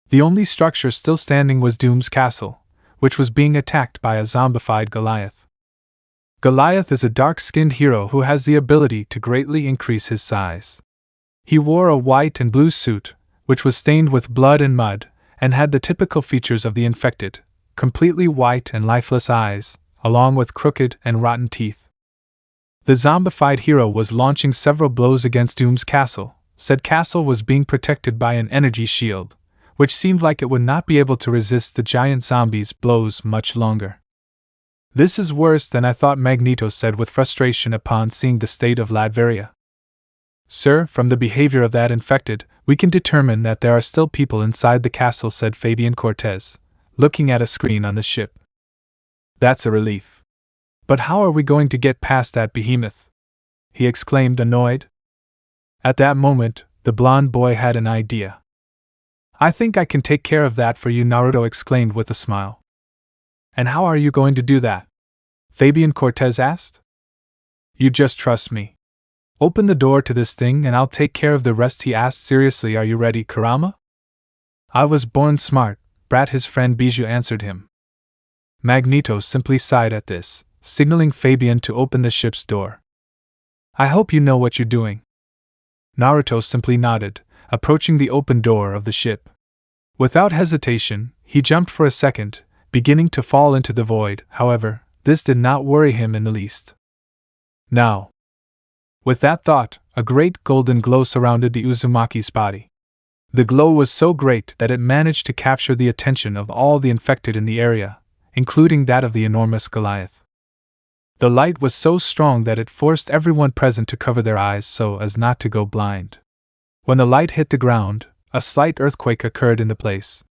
The only structure still standing was Doom's castle, which was being attacked by a zombified Goliath. Goliath is a dark-skinned hero who has the ability to greatly increase his size. He wore a white and blue suit, which was stained with blood and mud, and had the typical features of the infected, completely white and lifeless eyes, along with crooked and rotten teeth. The zombified hero was launching several blows against Doom's castle. Said castle was being protected by an energy shield, which seemed like it would not be able to resist the giant zombies' blows much longer. This is worse than I thought, Magneto said with frustration upon seeing the state of Latveria. Sir, from the behavior of that infected, we can determine that there are still people inside the castle, said Fabian Cortez, looking at a screen on the ship. That's a relief. But how are we going to get past that behemoth? He exclaimed, annoyed. At that moment, the blonde boy had an idea. I think I can take care of that for you, Naruto exclaimed with a smile. And how are you going to do that? Fabian Cortez asked. You just trust me. Open the door to this thing and I'll take care of the rest, he asked seriously. Are you ready, Kurama? I was born smart, brat, his friend Bijou answered him. Magneto simply sighed at this, signaling Fabian to open the ship's door. I hope you know what you're doing. Naruto simply nodded, approaching the open door of the ship. Without hesitation, he jumped for a second, beginning to fall into the void. However, this did not worry him in the least. Now. With that thought, a great golden glow surrounded the Uzumaki's body. The glow was so great that it managed to capture the attention of all the infected in the area, including that of the enormous Goliath. The light was so strong that it forced everyone present to cover their eyes so as not to go blind. When the light hit the ground, a slight earthquake occurred in the place.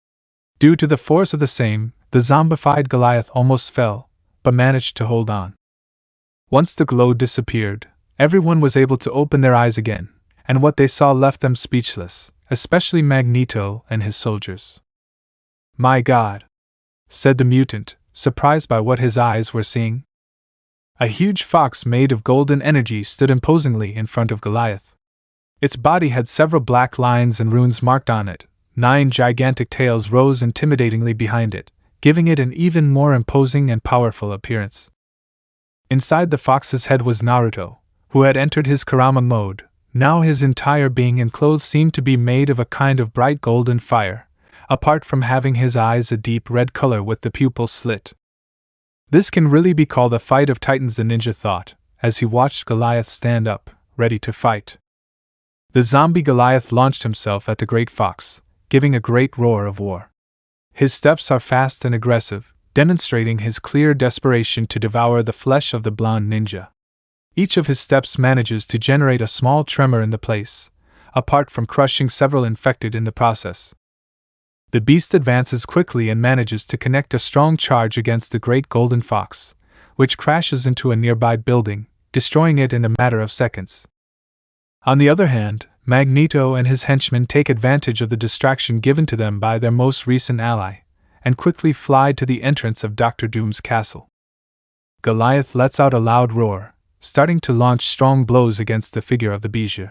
Due to the force of the same, the zombified Goliath almost fell, but managed to hold on. Once the glow disappeared, everyone was able to open their eyes again, and what they saw left them speechless, especially Magneto and his soldiers. My God! Said the mutant, surprised by what his eyes were seeing. A huge fox made of golden energy stood imposingly in front of Goliath. Its body had several black lines and runes marked on it. 9 gigantic tails rose intimidatingly behind it, giving it an even more imposing and powerful appearance. Inside the fox's head was Naruto, who had entered his Kurama mode. Now his entire being and clothes seemed to be made of a kind of bright golden fire, apart from having his eyes a deep red color with the pupils slit. This can really be called a fight of titans, the ninja thought, as he watched Goliath stand up, ready to fight. The zombie Goliath launched himself at the great fox, giving a great roar of war. His steps are fast and aggressive, demonstrating his clear desperation to devour the flesh of the blonde ninja. Each of his steps manages to generate a small tremor in the place, apart from crushing several infected in the process. The beast advances quickly and manages to connect a strong charge against the great golden fox, which crashes into a nearby building, destroying it in a matter of seconds. On the other hand, Magneto and his henchmen take advantage of the distraction given to them by their most recent ally, and quickly fly to the entrance of Dr. Doom's castle. Goliath lets out a loud roar, starting to launch strong blows against the figure of the Bijou.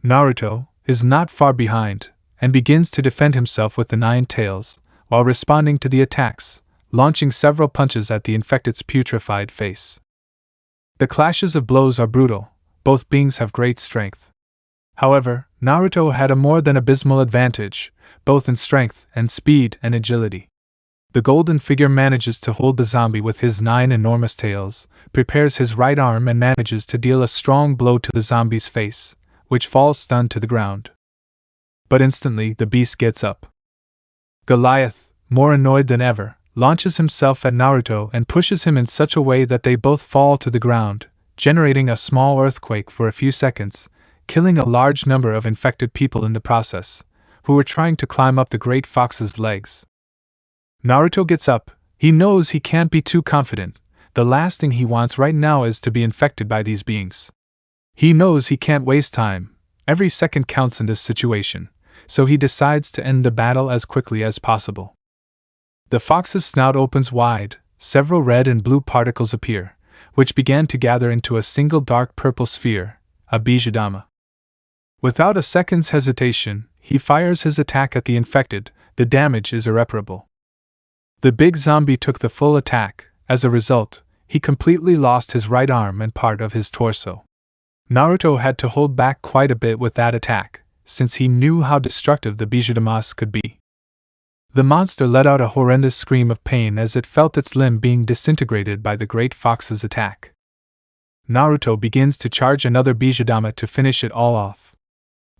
Naruto is not far behind, and begins to defend himself with the 9 tails, while responding to the attacks, launching several punches at the infected's putrefied face. The clashes of blows are brutal, both beings have great strength. However, Naruto had a more than abysmal advantage, both in strength and speed and agility. The golden figure manages to hold the zombie with his 9 enormous tails, prepares his right arm and manages to deal a strong blow to the zombie's face, which falls stunned to the ground. But instantly the beast gets up. Goliath, more annoyed than ever, launches himself at Naruto and pushes him in such a way that they both fall to the ground, generating a small earthquake for a few seconds, killing a large number of infected people in the process, who were trying to climb up the great fox's legs. Naruto gets up. He knows he can't be too confident. The last thing he wants right now is to be infected by these beings. He knows he can't waste time. Every second counts in this situation, so he decides to end the battle as quickly as possible. The fox's snout opens wide, several red and blue particles appear, which began to gather into a single dark purple sphere, a Bijudama. Without a second's hesitation, he fires his attack at the infected. The damage is irreparable. The big zombie took the full attack. As a result, he completely lost his right arm and part of his torso. Naruto had to hold back quite a bit with that attack, since he knew how destructive the Bijudamas could be. The monster let out a horrendous scream of pain as it felt its limb being disintegrated by the great fox's attack. Naruto begins to charge another Bijudama to finish it all off.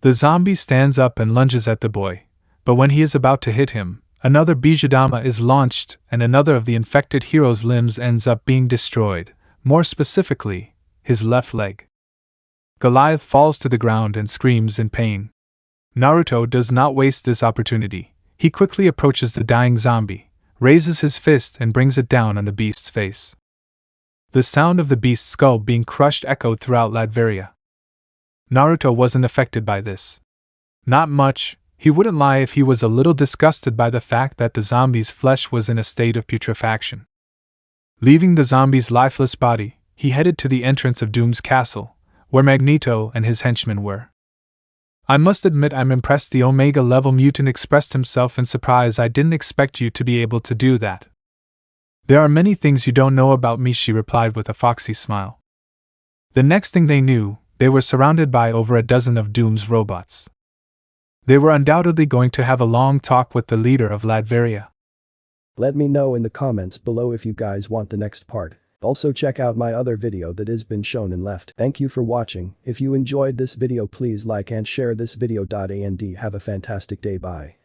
The zombie stands up and lunges at the boy, but when he is about to hit him, another Bijudama is launched and another of the infected hero's limbs ends up being destroyed, more specifically, his left leg. Goliath falls to the ground and screams in pain. Naruto does not waste this opportunity. He quickly approaches the dying zombie, raises his fist and brings it down on the beast's face. The sound of the beast's skull being crushed echoed throughout Latveria. Naruto wasn't affected by this. Not much. He wouldn't lie if he was a little disgusted by the fact that the zombie's flesh was in a state of putrefaction. Leaving the zombie's lifeless body, he headed to the entrance of Doom's castle, where Magneto and his henchmen were. "I must admit I'm impressed," the Omega-level mutant expressed himself in surprise. "I didn't expect you to be able to do that." "There are many things you don't know about me," she replied with a foxy smile. The next thing they knew, they were surrounded by over a dozen of Doom's robots. They were undoubtedly going to have a long talk with the leader of Latveria. Let me know in the comments below if you guys want the next part. Also check out my other video that has been shown in left. Thank you for watching. If you enjoyed this video, please like and share this video. And have a fantastic day. Bye.